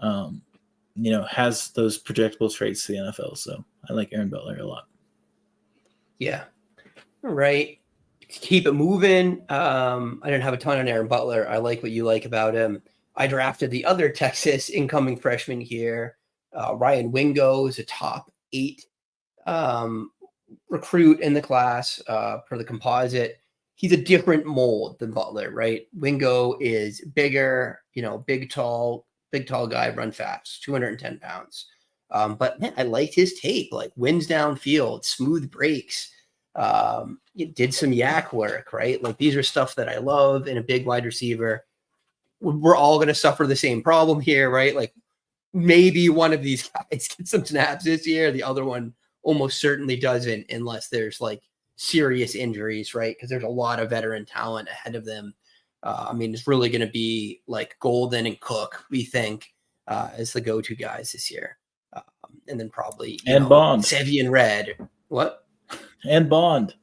has those projectable traits to the NFL. So I like Aaron Butler a lot. Yeah. All right. Keep it moving. I didn't have a ton on Aaron Butler. I like what you like about him. I drafted the other Texas incoming freshman here. Ryan Wingo is a top 8 recruit in the class for the composite. He's a different mold than Butler, right? Wingo is bigger, big, tall guy, run fast, 210 pounds. But man, I liked his tape, like wins downfield, smooth breaks. It did some yak work, right? Like these are stuff that I love in a big wide receiver. we're all going to suffer the same problem here, right? Like maybe one of these guys gets some snaps this year. The other one almost certainly doesn't unless there's like serious injuries, right? Because there's a lot of veteran talent ahead of them. I mean, it's really going to be like Golden and Cook, we think, as the go-to guys this year. And then probably Bond. Sevy and Red. What? And Bond.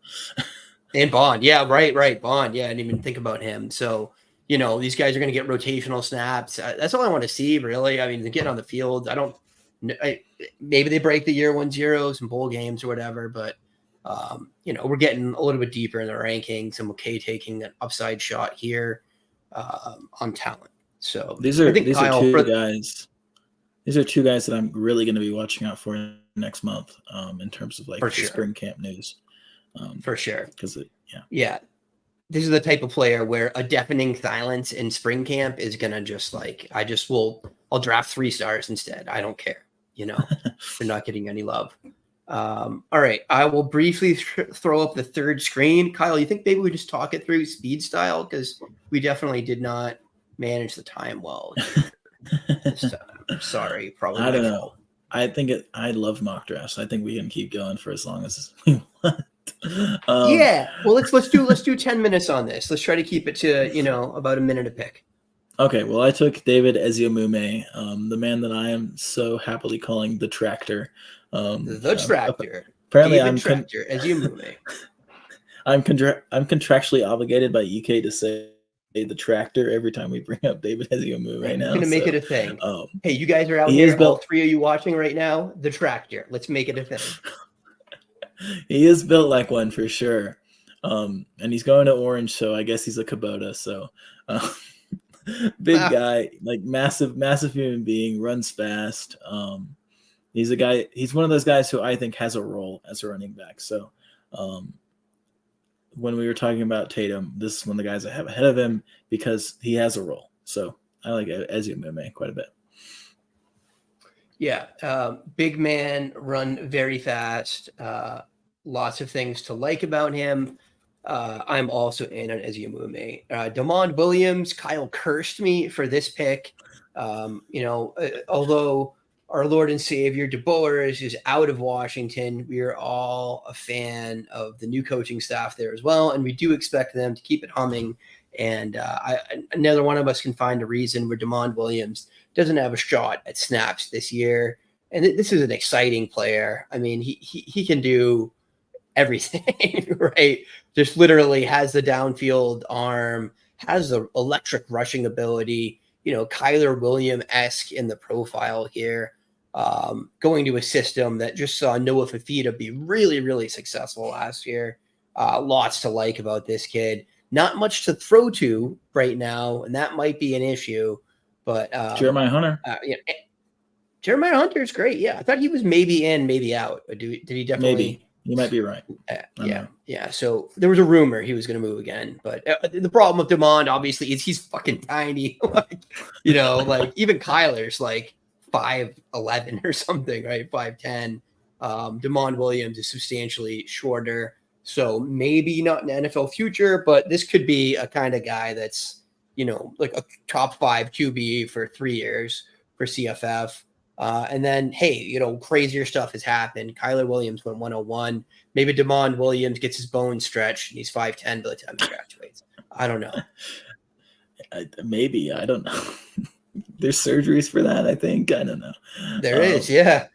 And Bond. Yeah, right. Bond. Yeah, I didn't even think about him. So, these guys are going to get rotational snaps. That's all I want to see, really. I mean, they're getting on the field. Maybe they break the year 1-0, some bowl games or whatever, but we're getting a little bit deeper in the rankings, and McKay taking an upside shot here on talent. So these are two guys. These are two guys that I'm really going to be watching out for next month in terms of like spring camp news. For sure. Because yeah. This is the type of player where a deafening silence in spring camp is going to just like, I'll draft 3 stars instead. I don't care. They're not getting any love. All right. I will briefly throw up the third screen. Kyle, you think maybe we just talk it through speed style? Because we definitely did not manage the time well. I'm sorry. Probably I don't know. I love mock drafts. I think we can keep going for as long as we want. Yeah. Well, let's do 10 minutes on this. Let's try to keep it to, about a minute a pick. Okay. Well, I took David Eziomume, the man that I am so happily calling the Tractor. The Tractor. Apparently, David Tractor Eziomume. I'm contractually obligated by EK to say the Tractor every time we bring up David Eziomume right now. I'm gonna make it a thing. Hey, you guys are out here. All 3 of you watching right now. The Tractor. Let's make it a thing. He is built like one for sure. And he's going to Orange, so I guess he's a Kubota. So big guy, like massive human being, runs fast. He's one of those guys who I think has a role as a running back. So when we were talking about Tatum, this is one of the guys I have ahead of him because he has a role. So I like Eziomume quite a bit. Yeah, big man, run very fast. Lots of things to like about him. I'm also in on Eziomume. Damond Williams, Kyle cursed me for this pick. Although our Lord and Savior DeBoer is out of Washington, we are all a fan of the new coaching staff there as well, and we do expect them to keep it humming. And another one of us can find a reason where Damond Williams doesn't have a shot at snaps this year. And this is an exciting player. I mean, he can do everything, right? Just literally has the downfield arm, has the electric rushing ability, Kyler Williams-esque in the profile here, going to a system that just saw Noah Fafita be really, really successful last year. Lots to like about this kid. Not much to throw to right now, and that might be an issue. But Jeremiah Hunter. Jeremiah Hunter is great. Yeah, I thought he was maybe in, maybe out. Did he definitely? Maybe. You might be right. Yeah. So there was a rumor he was going to move again, but the problem with Damond obviously is he's fucking tiny. Like even Kyler's like 5'11" or something, right? 5'10". Damond Williams is substantially shorter, so maybe not an NFL future, but this could be a kind of guy that's like a top 5 QB for 3 years for CFF. And then, hey, crazier stuff has happened. Kyler Williams went 101. Maybe Damond Williams gets his bones stretched and he's 5'10" by the time he graduates. I don't know. Maybe. I don't know. There's surgeries for that, I think. I don't know. There is, yeah.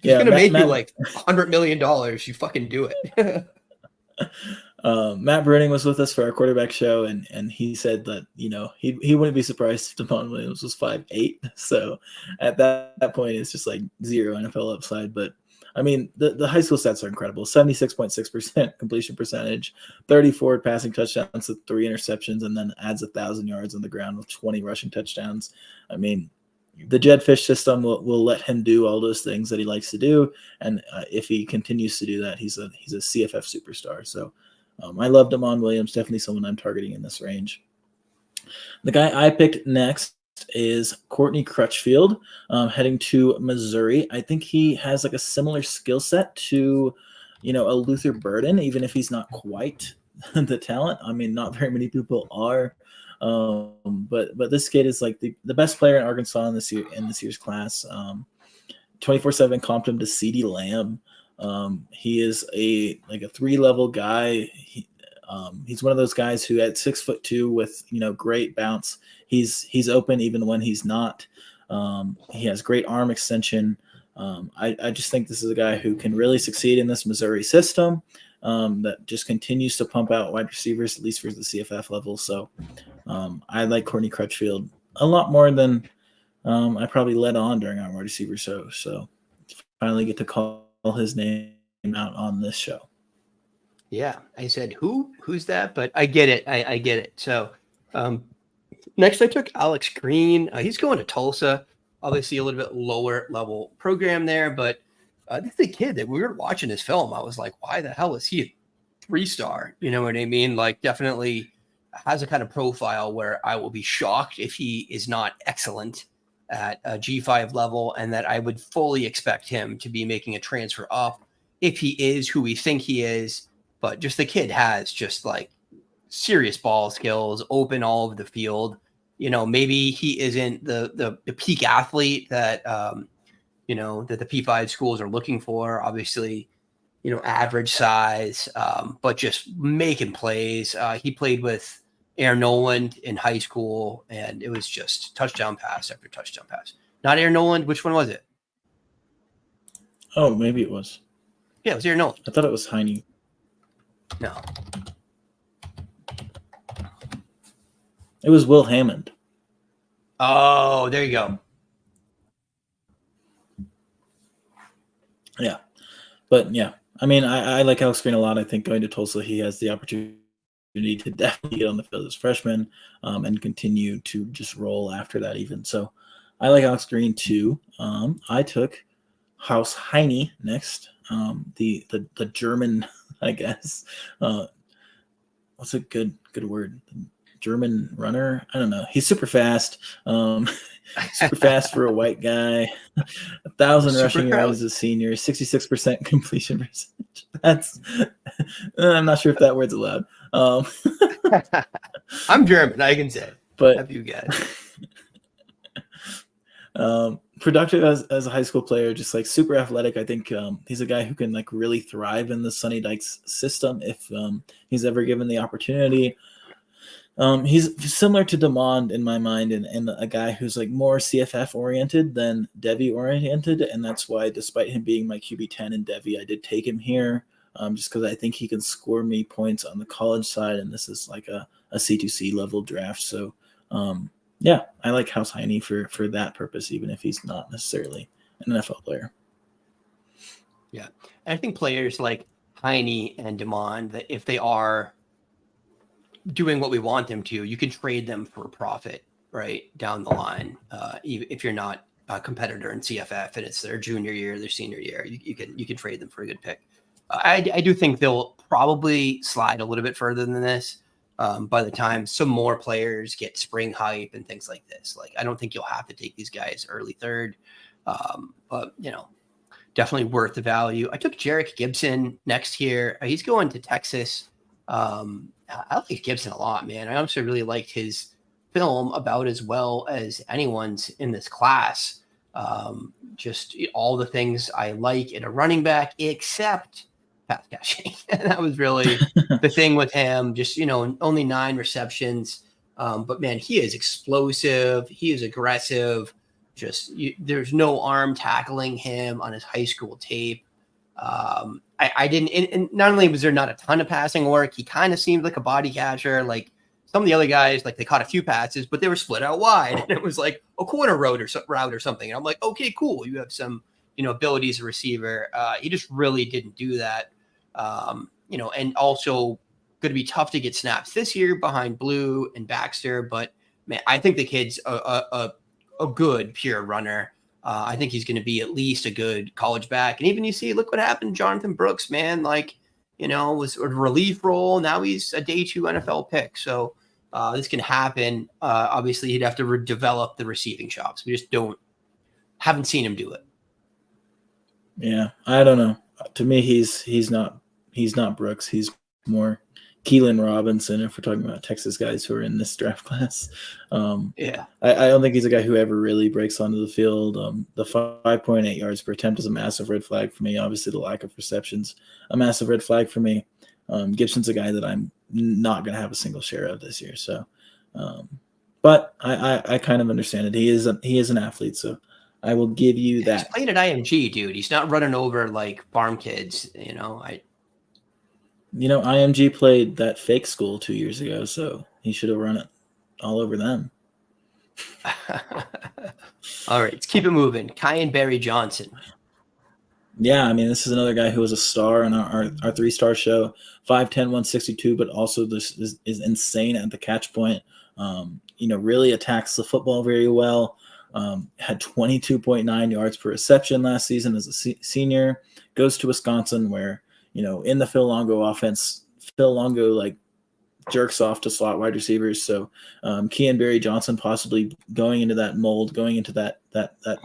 He's going to make you like $100 million. You fucking do it. Matt Bruning was with us for our quarterback show, and he said that he wouldn't be surprised if Damond Williams was 5'8". So at that point, it's just like zero NFL upside. But I mean, the high school stats are incredible: 76.6% completion percentage, 34 passing touchdowns with 3 interceptions, and then adds 1,000 yards on the ground with 20 rushing touchdowns. I mean, the Jedfish system will let him do all those things that he likes to do, and if he continues to do that, he's a CFF superstar. So. I love Damond Williams, definitely someone I'm targeting in this range. The guy I picked next is Courtney Crutchfield, heading to Missouri. I think he has like a similar skill set to, a Luther Burden, even if he's not quite the talent. I mean, not very many people are But this kid is like the best player in Arkansas in this year's class. 24/7 comped him to CeeDee Lamb. He is a 3-level guy. He's one of those guys who at 6'2" with great bounce. He's open even when he's not. He has great arm extension. I just think this is a guy who can really succeed in this Missouri system that just continues to pump out wide receivers, at least for the CFF level. So I like Courtney Crutchfield a lot more than I probably led on during our wide receiver show. So finally get to call his name out on this show. Yeah, I said, who's that? But I get it. I get it. So next I took Alex Green. He's going to Tulsa. Obviously a little bit lower level program there, but this is a kid that we were watching his film. I was like, why the hell is he a 3-star? You know what I mean? Like definitely has a kind of profile where I will be shocked if he is not excellent at a G5 level, and that I would fully expect him to be making a transfer up if he is who we think he is. But just the kid has just like serious ball skills, open all over the field. Maybe he isn't the peak athlete that that the P5 schools are looking for. Obviously, average size, but just making plays. He played with Aaron Noland in high school, and it was just touchdown pass after touchdown pass. Not Aaron Noland. Which one was it? Oh, maybe it was. Yeah, it was Aaron Noland. I thought it was Heine. No. It was Will Hammond. Oh, there you go. Yeah. But yeah, I mean, I like Alex Green a lot. I think going to Tulsa, he has the opportunity to definitely get on the field as a freshman and continue to just roll after that even. So I like Alex Green too. I took Haus Heine next, the German, I guess. What's a good word? German runner? I don't know. He's super fast. Super fast for a white guy. 1,000 rushing yards as a senior. 66% completion percentage. That's. I'm not sure if that word's allowed. I'm German. I can say. But have you guys? Productive as a high school player, just like super athletic. I think he's a guy who can like really thrive in the Sonny Dykes system if he's ever given the opportunity. He's similar to DeMond in my mind, and a guy who's like more CFF oriented than Devy oriented, and that's why, despite him being my QB10 in Devy, I did take him here, just because I think he can score me points on the college side, and this is like a C2C level draft. So, yeah, I like Haus Heine for that purpose, even if he's not necessarily an NFL player. Yeah, and I think players like Heine and DeMond, that if they are doing what we want them to, you can trade them for a profit right down the line. If you're not a competitor in CFF and it's their junior year, their senior year, you can trade them for a good pick. I do think they'll probably slide a little bit further than this by the time some more players get spring hype and things like this. Like, I don't think you'll have to take these guys early third, but definitely worth the value. I took Jarek Gibson next here. He's going to Texas. I like Gibson a lot, man. I honestly really liked his film about as well as anyone's in this class. Just all the things I like in a running back, except pass catching. That was really the thing with him. Just, only 9 receptions. But man, he is explosive. He is aggressive. There's no arm tackling him on his high school tape. I didn't, and not only was there not a ton of passing work, he kind of seemed like a body catcher. Like some of the other guys, like they caught a few passes, but they were split out wide, and it was like a corner route or something. And I'm like, okay, cool. You have some, ability as a receiver. He just really didn't do that. And also going to be tough to get snaps this year behind Blue and Baxter. But man, I think the kid's a good pure runner. I think he's going to be at least a good college back. And even look what happened to Jonathan Brooks, man. Like, was a relief role. Now he's a day 2 NFL pick. So this can happen. Obviously, he'd have to develop the receiving chops. We just haven't seen him do it. Yeah, I don't know. To me, he's not Brooks. He's more Keelan Robinson, if we're talking about Texas guys who are in this draft class. Yeah. I don't think he's a guy who ever really breaks onto the field. The 5.8 yards per attempt is a massive red flag for me. Obviously, the lack of receptions, a massive red flag for me. Gibson's a guy that I'm not going to have a single share of this year. So, but I kind of understand it. He is an athlete, so I will give you that. He's playing at IMG, dude. He's not running over like farm kids. IMG played that fake school 2 years ago, so he should have run it all over them. All right, let's keep it moving. Kyan Barry Johnson. Yeah, I mean, this is another guy who was a star in our 3-star show, 5'10", 162, but also this is insane at the catch point. Really attacks the football very well. Had 22.9 yards per reception last season as a senior. Goes to Wisconsin where, in the Phil Longo offense, Phil Longo jerks off to slot wide receivers. So Kyan Barry Johnson possibly going into that mold, going into that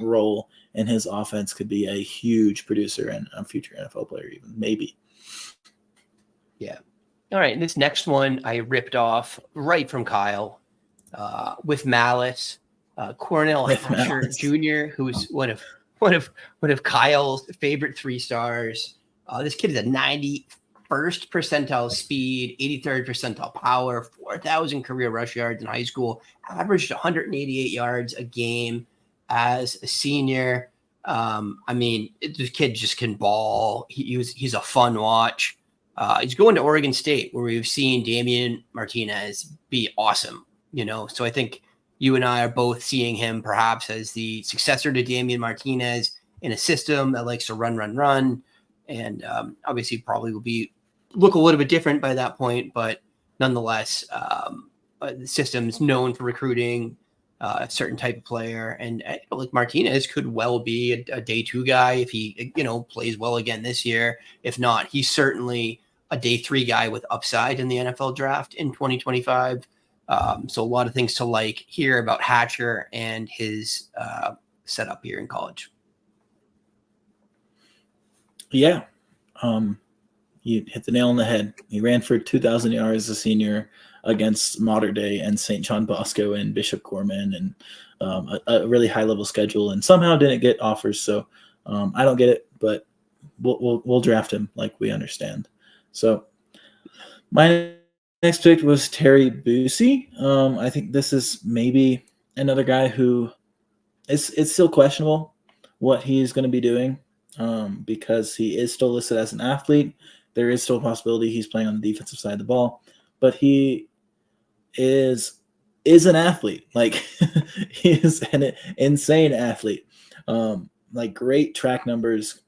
role in his offense could be a huge producer and a future NFL player even, maybe. Yeah. All right. And this next one I ripped off right from Kyle with malice. Cornell Hatcher Jr., who's one of Kyle's favorite 3-stars. This kid is a 91st percentile speed, 83rd percentile power, 4,000 career rush yards in high school, averaged 188 yards a game as a senior. This kid just can ball. He's a fun watch. He's going to Oregon State, where we've seen Damian Martinez be awesome. So I think you and I are both seeing him perhaps as the successor to Damian Martinez in a system that likes to run. And obviously probably will look a little bit different by that point, but nonetheless, the system's known for recruiting a certain type of player. And Martinez could well be a day 2 guy if he, plays well again this year. If not, he's certainly a day 3 guy with upside in the NFL draft in 2025. So a lot of things to like here about Hatcher and his setup here in college. Yeah. You hit the nail on the head. He ran for 2,000 yards as a senior against Mater Dei and St. John Bosco and Bishop Gorman and a really high-level schedule, and somehow didn't get offers. So I don't get it, but we'll draft him like we understand. So my next pick was Terry Busey. I think this is maybe another guy who it's still questionable what he's going to be doing because he is still listed as an athlete. There is still a possibility he's playing on the defensive side of the ball, but he is an athlete. He is an insane athlete. Great track numbers,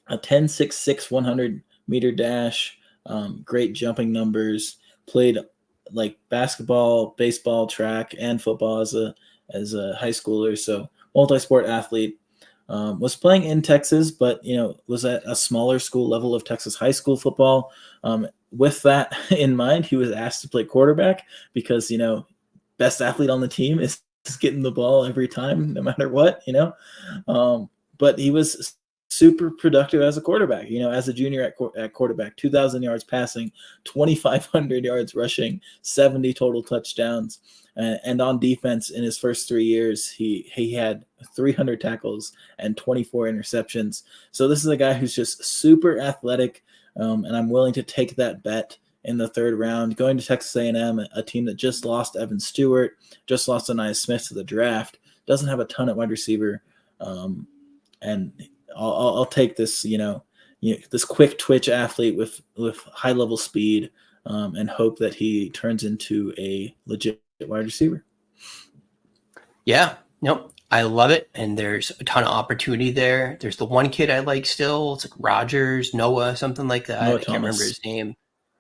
a 10.66 100-meter dash, great jumping numbers, played basketball, baseball, track, and football as a high schooler. So multi-sport athlete. Was playing in Texas, but was at a smaller school level of Texas high school football. With that in mind, he was asked to play quarterback because best athlete on the team is getting the ball every time, no matter what. But he was super productive as a quarterback. As a junior at quarterback, 2,000 yards passing, 2,500 yards rushing, 70 total touchdowns. And on defense, in his first 3 years, he had 300 tackles and 24 interceptions. So this is a guy who's just super athletic, and I'm willing to take that bet in the 3rd round. Going to Texas A&M, a team that just lost Evan Stewart, just lost Anaya Smith to the draft, doesn't have a ton at wide receiver, and I'll take this, this quick twitch athlete with high level speed, and hope that he turns into a legit wide receiver. Yeah, nope, I love it, and there's a ton of opportunity there. There's the one kid I like still. It's Rogers, Noah, something like that. I can't remember his name.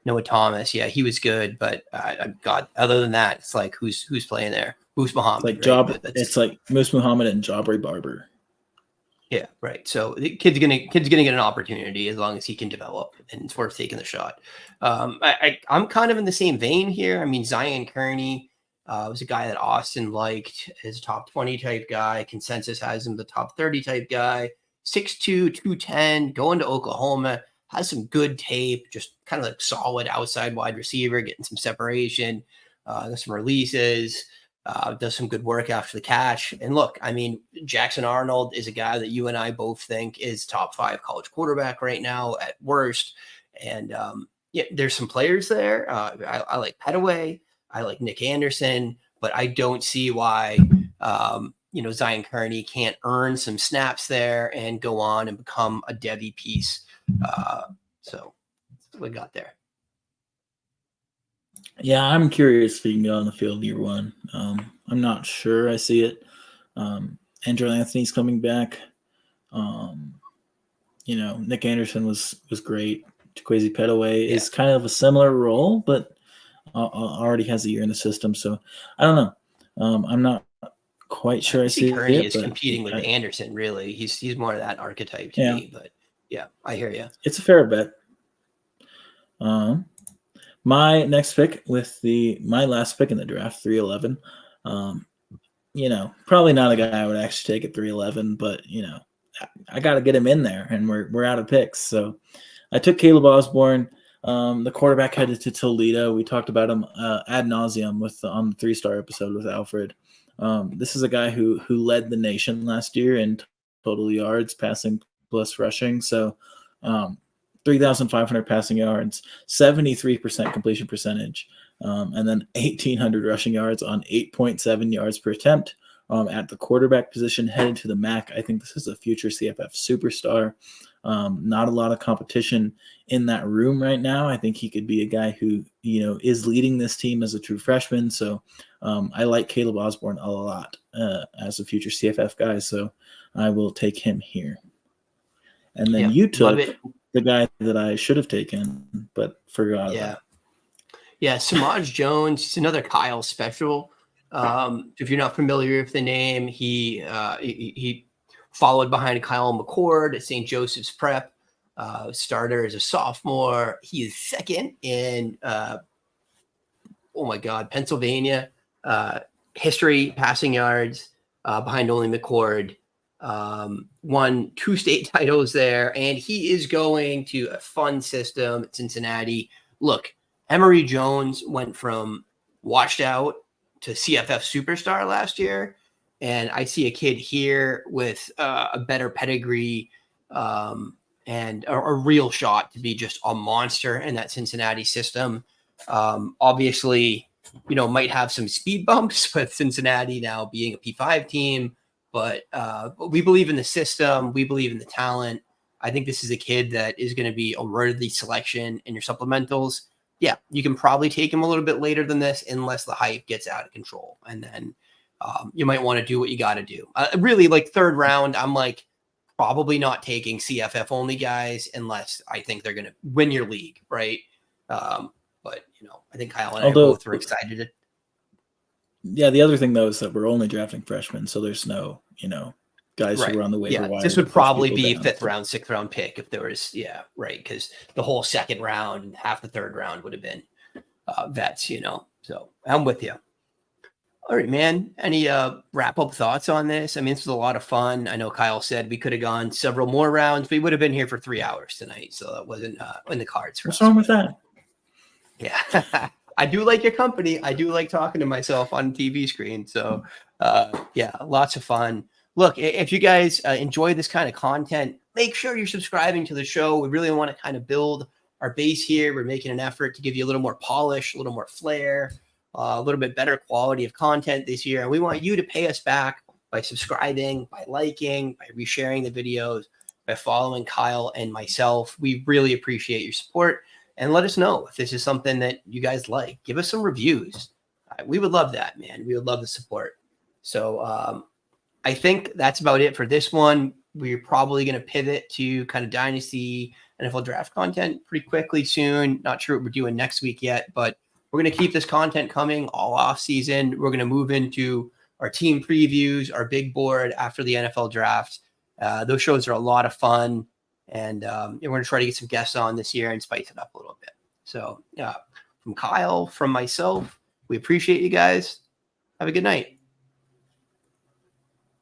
Noah Thomas. Yeah, he was good, but God, other than that, it's who's playing there? Moose Muhammad. It's like Moose Muhammad and Jabri Barber. Yeah, right. So the kid's gonna get an opportunity as long as he can develop, and it's worth taking the shot. I'm kind of in the same vein here. I mean, Zion Kearney was a guy that Austin liked as a top 20 type guy. Consensus has him the top 30 type guy. 6'2", 210, going to Oklahoma. has some good tape, just kind of like solid outside wide receiver, getting some separation, does some releases, does some good work after the catch. And look, I mean, Jackson Arnold is a guy that you and I both think is top 5 college quarterback right now at worst. And yeah, there's some players there. I like Petaway. I like Nick Anderson, but I don't see why, Zion Kearney can't earn some snaps there and go on and become a Devy piece. So that's what we got there. Yeah, I'm curious if he can get on the field year one. I'm not sure I see it. Andrew Anthony's coming back. Nick Anderson was great. Kwesi Petaway is kind of a similar role, but already has a year in the system. So I don't know. I'm not quite sure I see Kearney it. is competing with Anderson, really. He's more of that archetype to me. But yeah, I hear you. It's a fair bet. My next pick my last pick in the draft, 311. Probably not a guy I would actually take at 311, but I got to get him in there, and we're out of picks. So I took Caleb Osborne, the quarterback headed to Toledo. We talked about him ad nauseum on the 3-star episode with Alfred. This is a guy who led the nation last year in total yards, passing plus rushing. So 3,500 passing yards, 73% completion percentage, and then 1,800 rushing yards on 8.7 yards per attempt. At the quarterback position, headed to the MAC. I think this is a future CFF superstar. Not a lot of competition in that room right now. I think he could be a guy who, is leading this team as a true freshman. So I like Caleb Osborne a lot as a future CFF guy. So I will take him here. And then you took the guy that I should have taken, but forgot about. Yeah, Samaj Jones. He's another Kyle special. If you're not familiar with the name, he followed behind Kyle McCord at St. Joseph's Prep, starter as a sophomore. He is second in, Pennsylvania history passing yards behind only McCord. Won 2 state titles there, and he is going to a fun system at Cincinnati. Look, Emory Jones went from washed out to CFF superstar last year, and I see a kid here with a better pedigree and a real shot to be just a monster in that Cincinnati system. Obviously, might have some speed bumps with Cincinnati now being a P5 team, but we believe in the system. We believe in the talent. I think this is a kid that is going to be a worthy selection in your supplementals. Yeah, you can probably take him a little bit later than this unless the hype gets out of control. And then you might want to do what you got to do. Really, like 3rd round, I'm like probably not taking CFF only guys unless I think they're going to win your league, right? But, I think Kyle and I both were excited. Yeah, the other thing, though, is that we're only drafting freshmen, so there's no, guys who were on the waiver wire. This would probably be a 5th round, 6th round pick if there was, because the whole 2nd round and half the 3rd round would have been vets, So I'm with you. All right, man. Any wrap-up thoughts on this? I mean, this was a lot of fun. I know Kyle said we could have gone several more rounds. We would have been here for 3 hours tonight, so that wasn't in the cards for us. What's wrong with that? Yeah. I do like your company. I do like talking to myself on TV screen. So, lots of fun. Look, if you guys enjoy this kind of content, make sure you're subscribing to the show. We really want to kind of build our base here. We're making an effort to give you a little more polish, a little more flair, a little bit better quality of content this year. And we want you to pay us back by subscribing, by liking, by resharing the videos, by following Kyle and myself. We really appreciate your support. And let us know if this is something that you guys like. Give us some reviews. We would love that, man. We would love the support. So I think that's about it for this one. We're probably going to pivot to kind of Dynasty NFL draft content pretty quickly soon. Not sure what we're doing next week yet, but we're going to keep this content coming all off season. We're going to move into our team previews, our big board after the NFL draft. Those shows are a lot of fun. And we're going to try to get some guests on this year and spice it up a little bit. So from Kyle, from myself, we appreciate you guys. Have a good night.